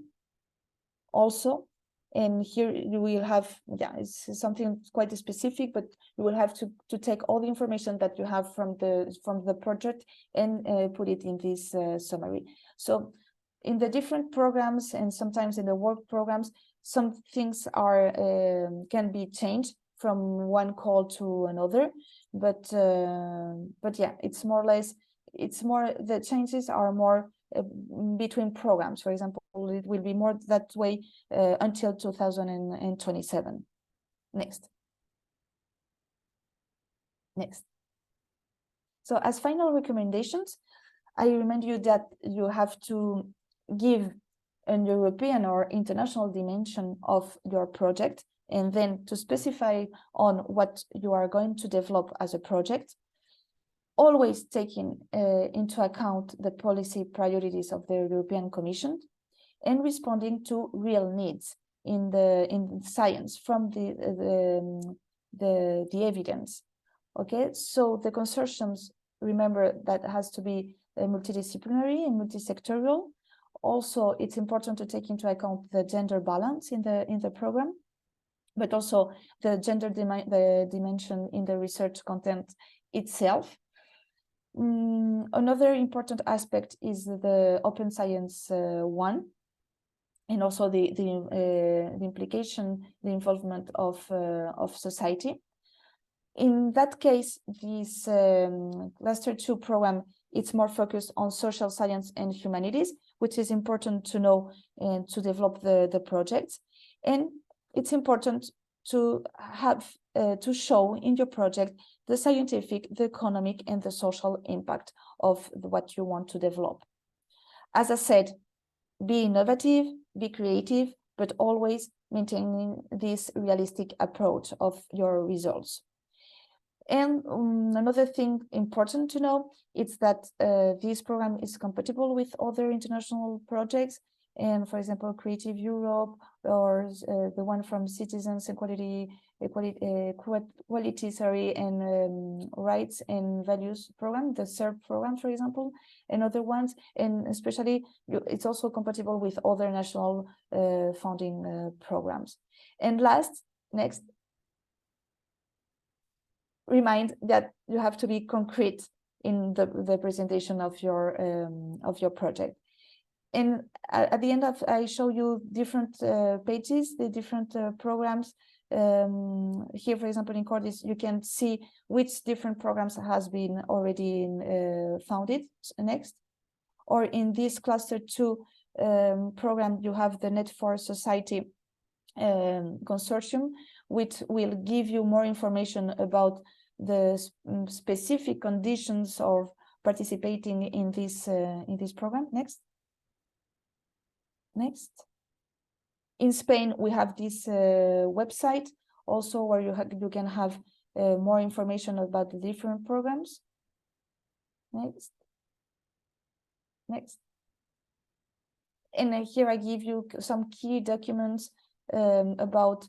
also. And here you will have, yeah, it's something quite specific, but you will have to take all the information that you have from the project and put it in this summary. So in the different programs, and sometimes in the work programs, some things are can be changed from one call to another, but yeah, it's more or less, the changes are more between programs. For example, it will be more that way until 2027. Next. So as final recommendations, I remind you that you have to give an European or international dimension of your project, and then to specify on what you are going to develop as a project, always taking into account the policy priorities of the European Commission, and responding to real needs in science from the evidence. Okay, so the consortiums, remember, that has to be multidisciplinary and multisectorial. Also, it's important to take into account the gender balance in the program, but also the gender dimension in the research content itself. Another important aspect is the Open Science 1. and also the implication, the involvement of society. In that case, this Cluster 2 program, it's more focused on social science and humanities, which is important to know and to develop the projects. And it's important to have to show in your project the scientific, the economic, and the social impact of what you want to develop. As I said, be innovative, be creative, but always maintaining this realistic approach of your results. And another thing important to know is that this program is compatible with other international projects, and for example, Creative Europe, or the one from Citizens Equality, and Rights and Values program, the CERP program, for example, and other ones, and especially it's also compatible with other national funding programs. And next, remind that you have to be concrete in the presentation of your project. And at the end I show you different pages, the different programs. Here, for example, in Cordis, you can see which different programs has been already founded next. Or in this Cluster 2 program, you have the Net4Society consortium, which will give you more information about the specific conditions of participating in this program. Next. In Spain, we have this website also where you can have more information about the different programs. Next. And here I give you some key documents about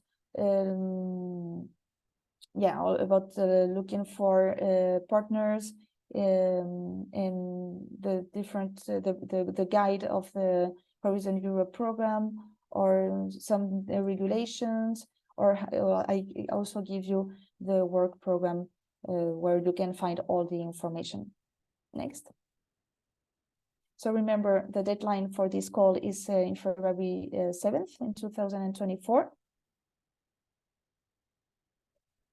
looking for partners, and the different the guide of the Horizon Europe program, or some regulations, or I also give you the work program where you can find all the information. Next. So remember, the deadline for this call is in February 7th in 2024.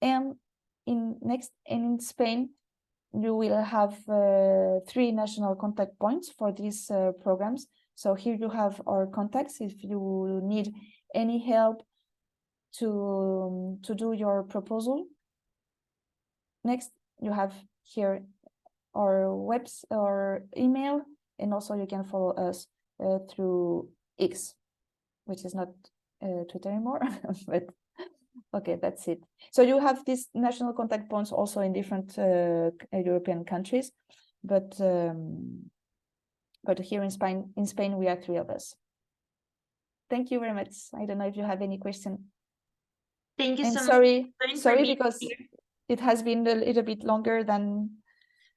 And in Spain, you will have 3 national contact points for these programs. So here you have our contacts if you need any help to do your proposal. Next, you have here our or email, and also you can follow us through X, which is not Twitter anymore, but okay, that's it. So you have these national contact points also in different European countries, but here in Spain we are 3 of us. Thank you very much. I don't know if you have any question. Thank you And so sorry much. because it has been a little bit longer than.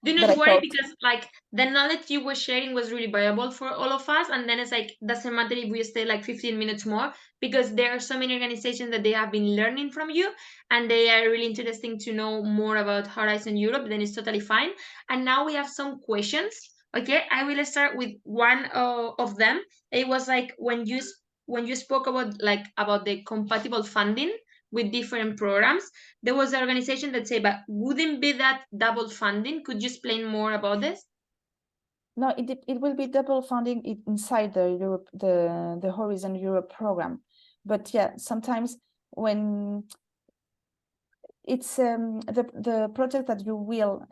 Do not worry, because like the knowledge you were sharing was really valuable for all of us, and then it's like doesn't matter if we stay like 15 minutes more, because there are so many organizations that they have been learning from you and they are really interesting to know more about Horizon Europe. Then it's totally fine. And now we have some questions. Okay, I will start with one of them. It was like when you spoke about the compatible funding with different programs, there was an organization that said, but wouldn't be that double funding? Could you explain more about this? No, it will be double funding inside the Horizon Europe program. But yeah, sometimes when it's the project that you will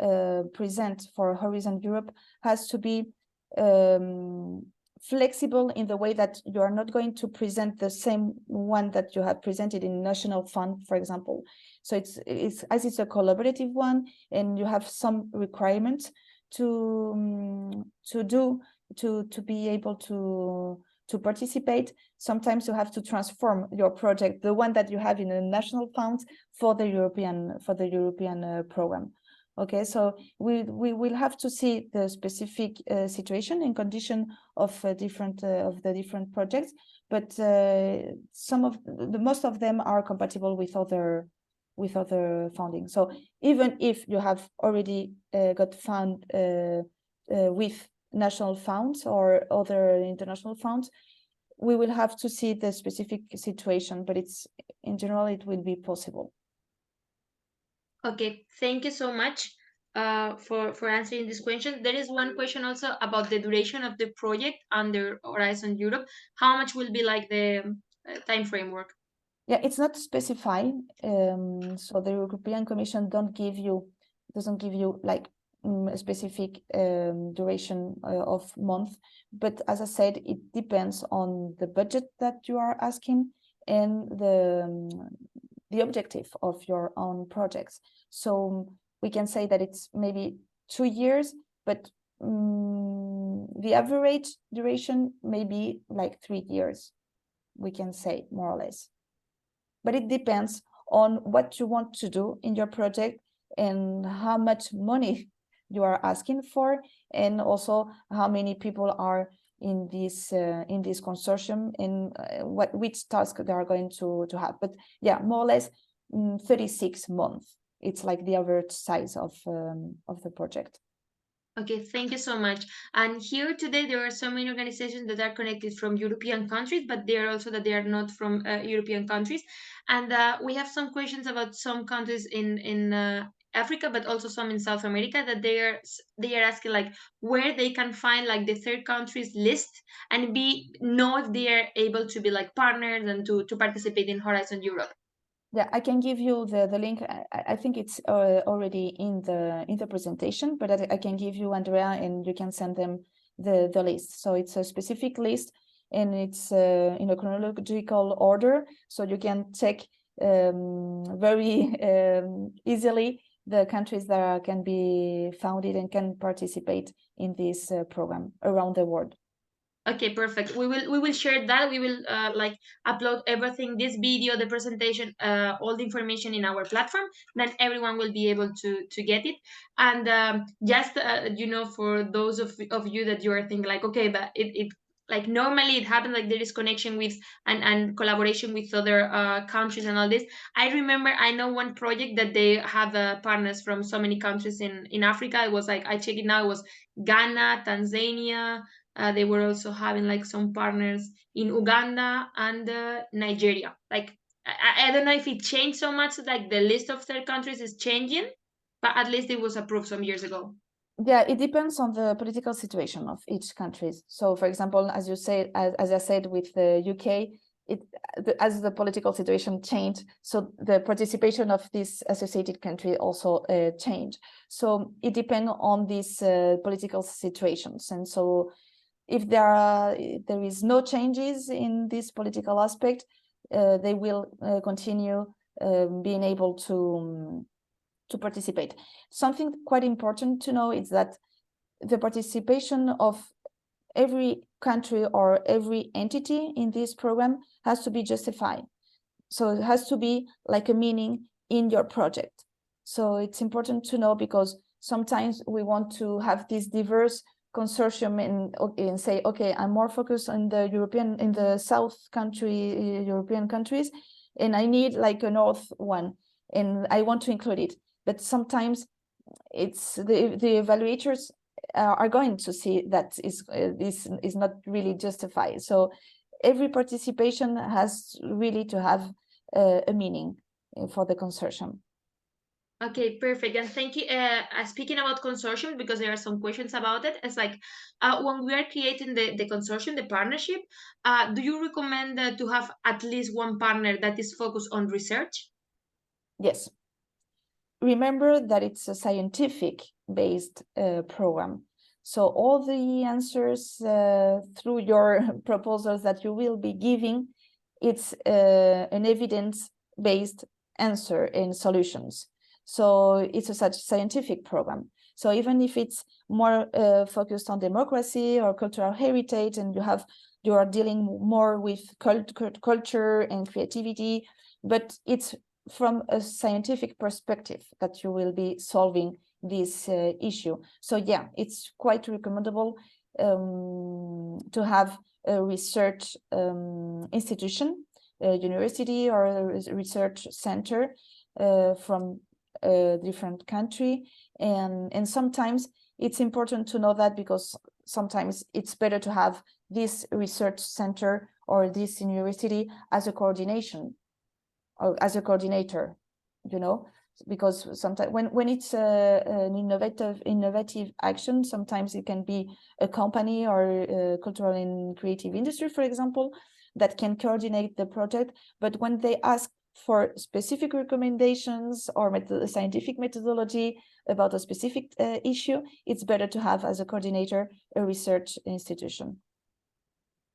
present for Horizon Europe has to be flexible in the way that you are not going to present the same one that you have presented in National Fund, for example. So it's a collaborative one, and you have some requirements to be able to participate. Sometimes you have to transform your project, the one that you have in a national fund, for the European program. Okay, so we will have to see the specific situation and condition of the different projects, but most of them are compatible with other funding. So even if you have already got fund with national funds or other international funds, we will have to see the specific situation, but it's in general, it will be possible. Okay, thank you so much for answering this question. There is one question also about the duration of the project under Horizon Europe. How much will be like the time framework? Yeah, it's not specified. So the European Commission doesn't give you like a specific duration of month. But as I said, it depends on the budget that you are asking and the objective of your own projects. So we can say that it's maybe 2 years, but the average duration may be like 3 years, we can say, more or less. But it depends on what you want to do in your project and how much money you are asking for, and also how many people are in this consortium and which task they are going to have. But yeah, more or less 36 months. It's like the average size of the project. Okay, thank you so much. And here today, there are so many organizations that are connected from European countries, but they are also that they are not from European countries. And we have some questions about some countries in Africa, but also some in South America that they are asking like where they can find like the third countries list and know if they are able to be like partners and to participate in Horizon Europe. Yeah, I can give you the link. I think it's already in the presentation, but I can give you, Andrea, and you can send them the list. So it's a specific list, and it's in a chronological order, so you can check very easily the countries that can be founded and can participate in this program around the world. Okay, perfect. We will share that. We will like upload everything, this video, the presentation, all the information in our platform. Then everyone will be able to get it. And just for those of you that you are thinking like, okay, but it like normally it happens like there is connection with and collaboration with other countries and all this. I know one project that they have partners from so many countries in Africa. It was like I check it now. It was Ghana, Tanzania. They were also having like some partners in Uganda and Nigeria. Like I don't know if it changed so much. Like the list of third countries is changing, but at least it was approved some years ago. Yeah, it depends on the political situation of each country. So, for example, as you say, as I said with the UK, as the political situation changed, so the participation of this associated country also changed. So it depends on these political situations, and so if there is no changes in this political aspect, they will continue being able to participate. Something quite important to know is that the participation of every country or every entity in this program has to be justified. So it has to be like a meaning in your project. So it's important to know, because sometimes we want to have this diverse consortium and say, okay, I'm more focused on the South European countries, and I need like a North one, and I want to include it. But sometimes it's the evaluators are going to see that this is not really justified. So every participation has really to have a meaning for the consortium. Okay, perfect. And thank you. Speaking about consortium, because there are some questions about it, it's like when we are creating the consortium, the partnership, do you recommend to have at least one partner that is focused on research? Yes. Remember that it's a scientific-based program. So all the answers through your proposals that you will be giving, it's an evidence-based answer in solutions. So it's a such scientific program. So even if it's more focused on democracy or cultural heritage, and you are dealing more with culture and creativity, but it's from a scientific perspective that you will be solving this issue. So yeah, it's quite recommendable to have a research institution, a university or a research center from a different country. And sometimes it's important to know that, because sometimes it's better to have this research center or this university as a coordination or as a coordinator, you know, because sometimes when it's an innovative action, sometimes it can be a company or a cultural and creative industry, for example, that can coordinate the project. But when they ask for specific recommendations or scientific methodology about a specific issue, it's better to have as a coordinator a research institution.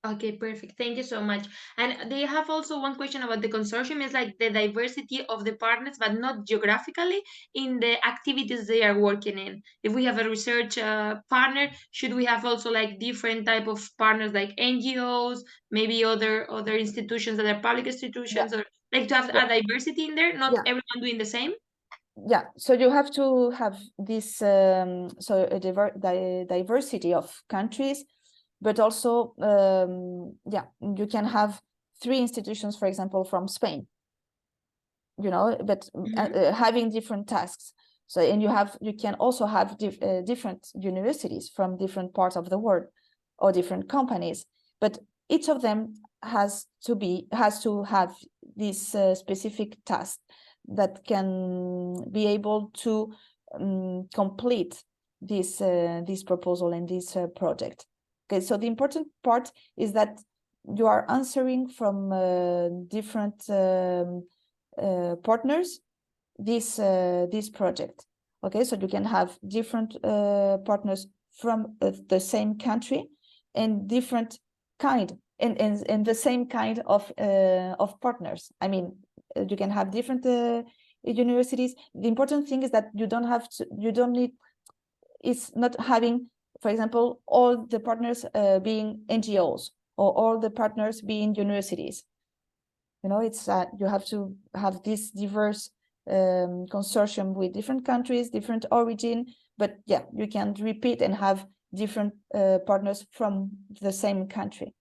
Okay, perfect. Thank you so much. And they have also one question about the consortium is like the diversity of the partners, but not geographically in the activities they are working in. If we have a research partner, should we have also like different type of partners like NGOs, maybe other institutions that are public institutions, or like to have a diversity in there, not everyone doing the same? Yeah, so you have to have this so a diversity of countries, but also you can have 3 institutions, for example, from Spain, you know, but having different tasks. So and you can also have different universities from different parts of the world or different companies, but each of them has to have this specific task that can be able to complete this proposal and this project. Okay, so the important part is that you are answering from different partners this project. Okay, so you can have different partners from the same country and different kind and the same kind of partners. I mean, you can have different universities. The important thing is that you don't need, it's not having, for example, all the partners being NGOs or all the partners being universities. You know, it's you have to have this diverse consortium with different countries, different origin, but yeah, you can repeat and have different partners from the same country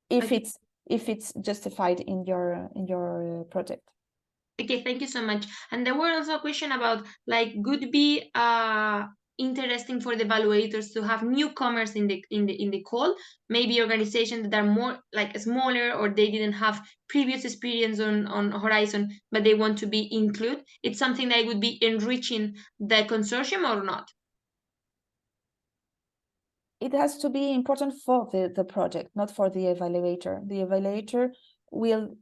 if it's justified in your project. Okay, thank you so much. And there were also a question about like would be interesting for the evaluators to have newcomers in the call, maybe organizations that are more like smaller or they didn't have previous experience on Horizon, but they want to be included. It's something that would be enriching the consortium or not? It has to be important for the project, not for the evaluator. The evaluator will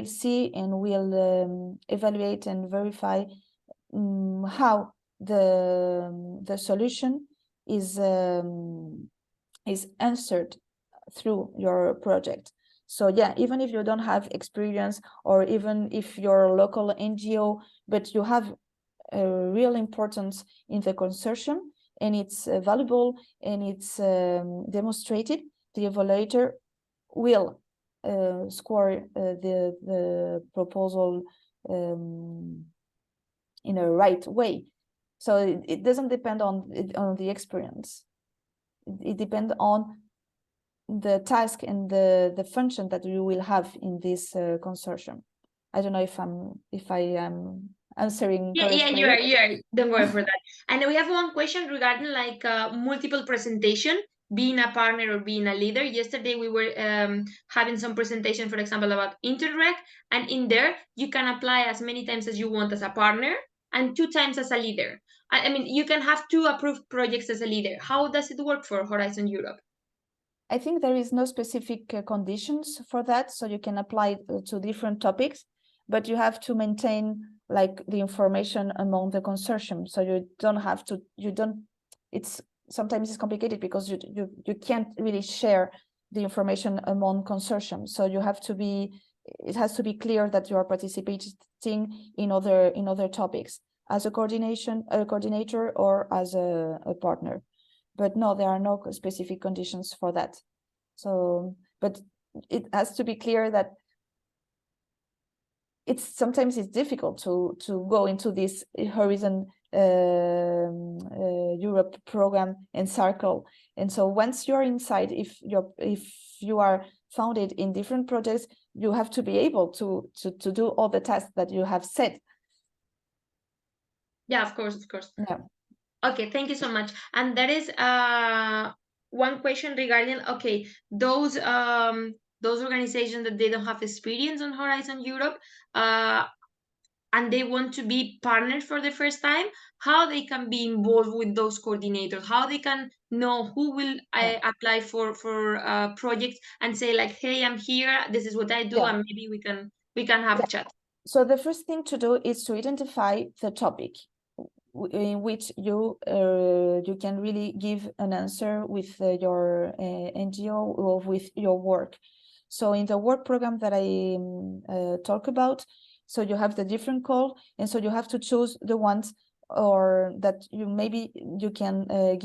see and will evaluate and verify how the solution is answered through your project. So yeah, even if you don't have experience, or even if you're a local NGO, but you have a real importance in the consortium and it's valuable and it's demonstrated, the evaluator will score the proposal in a right way. So it doesn't depend on the experience. It depends on the task and the function that you will have in this consortium. I don't know if I am answering correctly. Yeah, you are. Don't worry for that. And we have one question regarding like multiple presentation, being a partner or being a leader. Yesterday we were having some presentation, for example, about Interreg, and in there you can apply as many times as you want as a partner and 2 times as a leader. I mean, you can have 2 approved projects as a leader. How does it work for Horizon Europe? I think there is no specific conditions for that, so you can apply to different topics, but you have to maintain like the information among the consortium. So you don't have to, it's sometimes it's complicated because you can't really share the information among consortium. So you have to be, it has to be clear that you are participating in other topics as a coordinator or as a partner. But no, there are no specific conditions for that. So, but it has to be clear that sometimes it's difficult to go into this Horizon Europe program and circle. And so once you're inside, if you are founded in different projects, you have to be able to do all the tasks that you have set. Yeah, of course. Yeah. Okay, thank you so much. And there is one question regarding, okay, those those organizations that they don't have experience on Horizon Europe, and they want to be partners for the first time, how they can be involved with those coordinators, how they can know who will apply for projects and say like, hey, I'm here, this is what I do, and maybe we can have a chat. So the first thing to do is to identify the topic in which you can really give an answer with your NGO or with your work. So in the work program that I talk about, so you have the different call, and so you have to choose the ones or that you can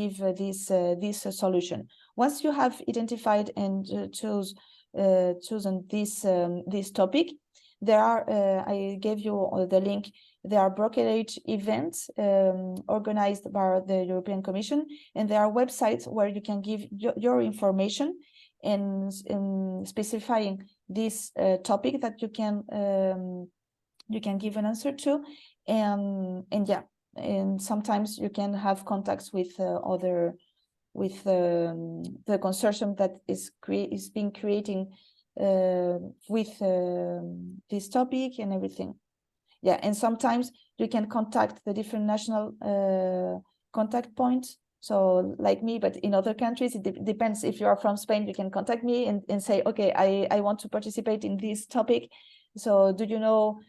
give this solution. Once you have identified and chosen this topic, there are I gave you the link. There are brokerage events organized by the European Commission, and there are websites where you can give your information and specifying this topic that you can give an answer to, and sometimes you can have contacts with the consortium that is being creating with this topic and everything. Yeah, and sometimes you can contact the different national contact points. So like me, but in other countries, it depends. If you are from Spain, you can contact me and say, okay, I want to participate in this topic. So do you know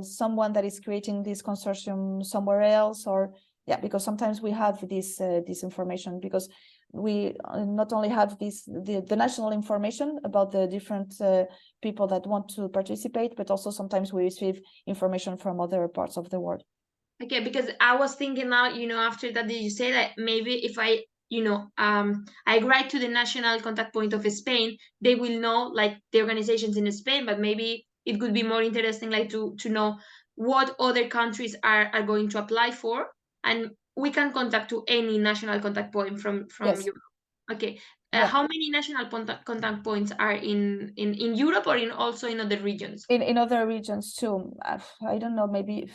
someone that is creating this consortium somewhere else? Or yeah, because sometimes we have this information, because we not only have the national information about the different people that want to participate, but also sometimes we receive information from other parts of the world. Okay, because I was thinking now, after that, you say that maybe if I, I write to the national contact point of Spain, they will know like the organizations in Spain, but maybe it could be more interesting like to know what other countries are going to apply for, and we can contact to any national contact point from Yes. Europe. Okay. How many national contact points are in Europe, or also in other regions? In other regions too. I don't know, maybe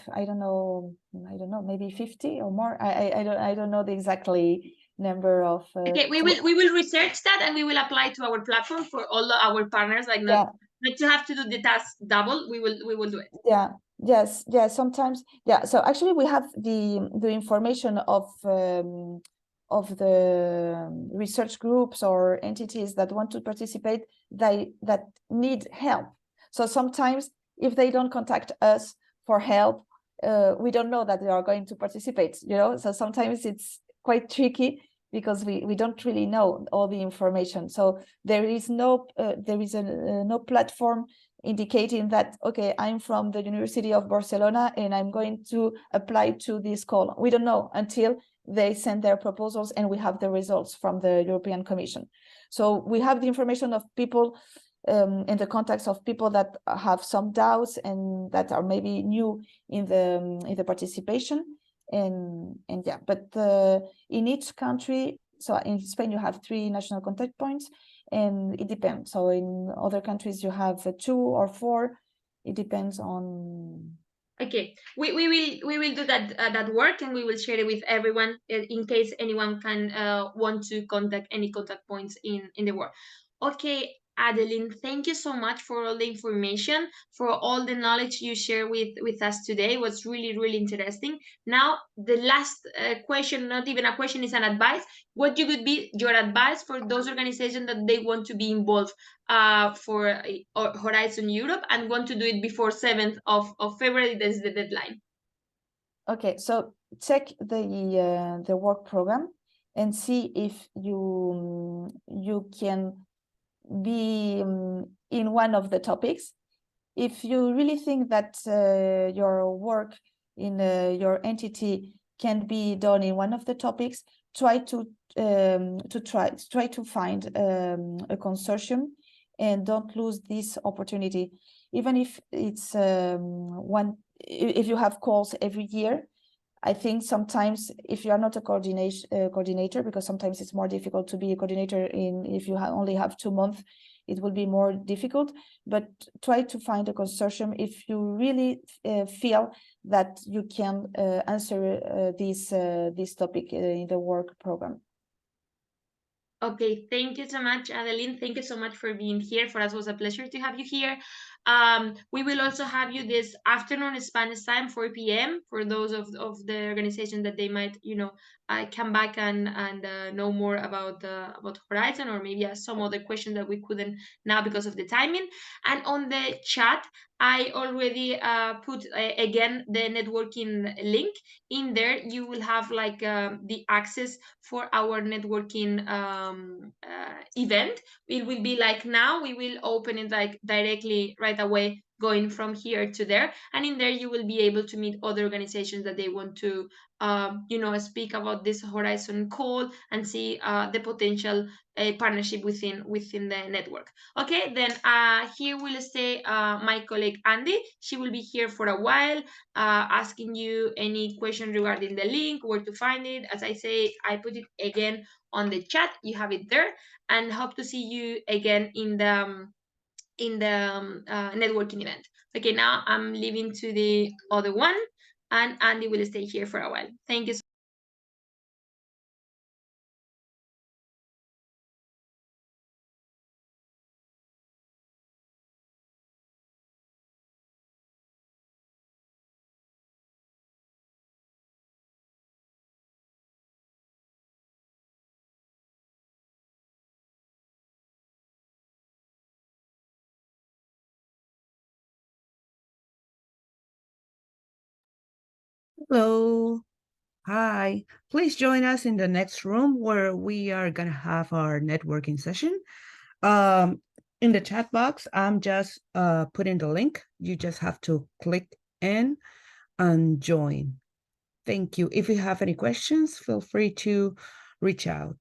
maybe 50 or more. I don't know the exactly number of okay, we will research that, and we will apply to our platform for all our partners, like not to have to do the task double. We will do it. Yes, sometimes. So actually we have the information of the research groups or entities that want to participate, that need help. So sometimes if they don't contact us for help, we don't know that they are going to participate, so sometimes it's quite tricky because we don't really know all the information. So there is no platform indicating that, okay, I'm from the University of Barcelona and I'm going to apply to this call. We don't know until they send their proposals and we have the results from the European Commission. So we have the information of people in the context of people that have some doubts and that are maybe new in the participation, and yeah, but in each country, so in Spain you have 3 national contact points, and it depends. So in other countries you have 2 or 4. It depends on. Okay, we will do that work, and we will share it with everyone in case anyone can want to contact any contact points in the world. Okay, Adeline, thank you so much for all the information, for all the knowledge you share with us today. It was really, really interesting. Now, the last question, not even a question, is an advice. What would be your advice for those organizations that they want to be involved for Horizon Europe and want to do it before 7th of February? That's the deadline. Okay, so check the work program and see if you can be in one of the topics. If you really think that your work in your entity can be done in one of the topics, try to find a consortium, and don't lose this opportunity. Even if it's if you have calls every year, I think sometimes if you are not a coordinator, because sometimes it's more difficult to be a coordinator if you only have 2 months, it will be more difficult. But try to find a consortium if you really feel that you can answer this topic in the work program. Okay, thank you so much, Adeline. Thank you so much for being here. For us, it was a pleasure to have you here. We will also have you this afternoon Spanish time, 4 p.m. for those of the organization that they might, come back and know more about Horizon, or maybe ask some other question that we couldn't now because of the timing. And on the chat, I already put again the networking link. In there you will have like the access for our networking event. It will be like now we will open it like directly right away, going from here to there, and in there you will be able to meet other organizations that they want to speak about this Horizon call and see the potential partnership within the network. Okay, then here will stay my colleague Andy. She will be here for a while, asking you any question regarding the link, where to find it. As I say, I put it again on the chat. You have it there, and hope to see you again in the networking event. Okay, now I'm leaving to the other one, and Andy will stay here for a while. Thank you. Hello. Hi. Please join us in the next room where we are going to have our networking session. In the chat box, I'm just putting the link. You just have to click in and join. Thank you. If you have any questions, feel free to reach out.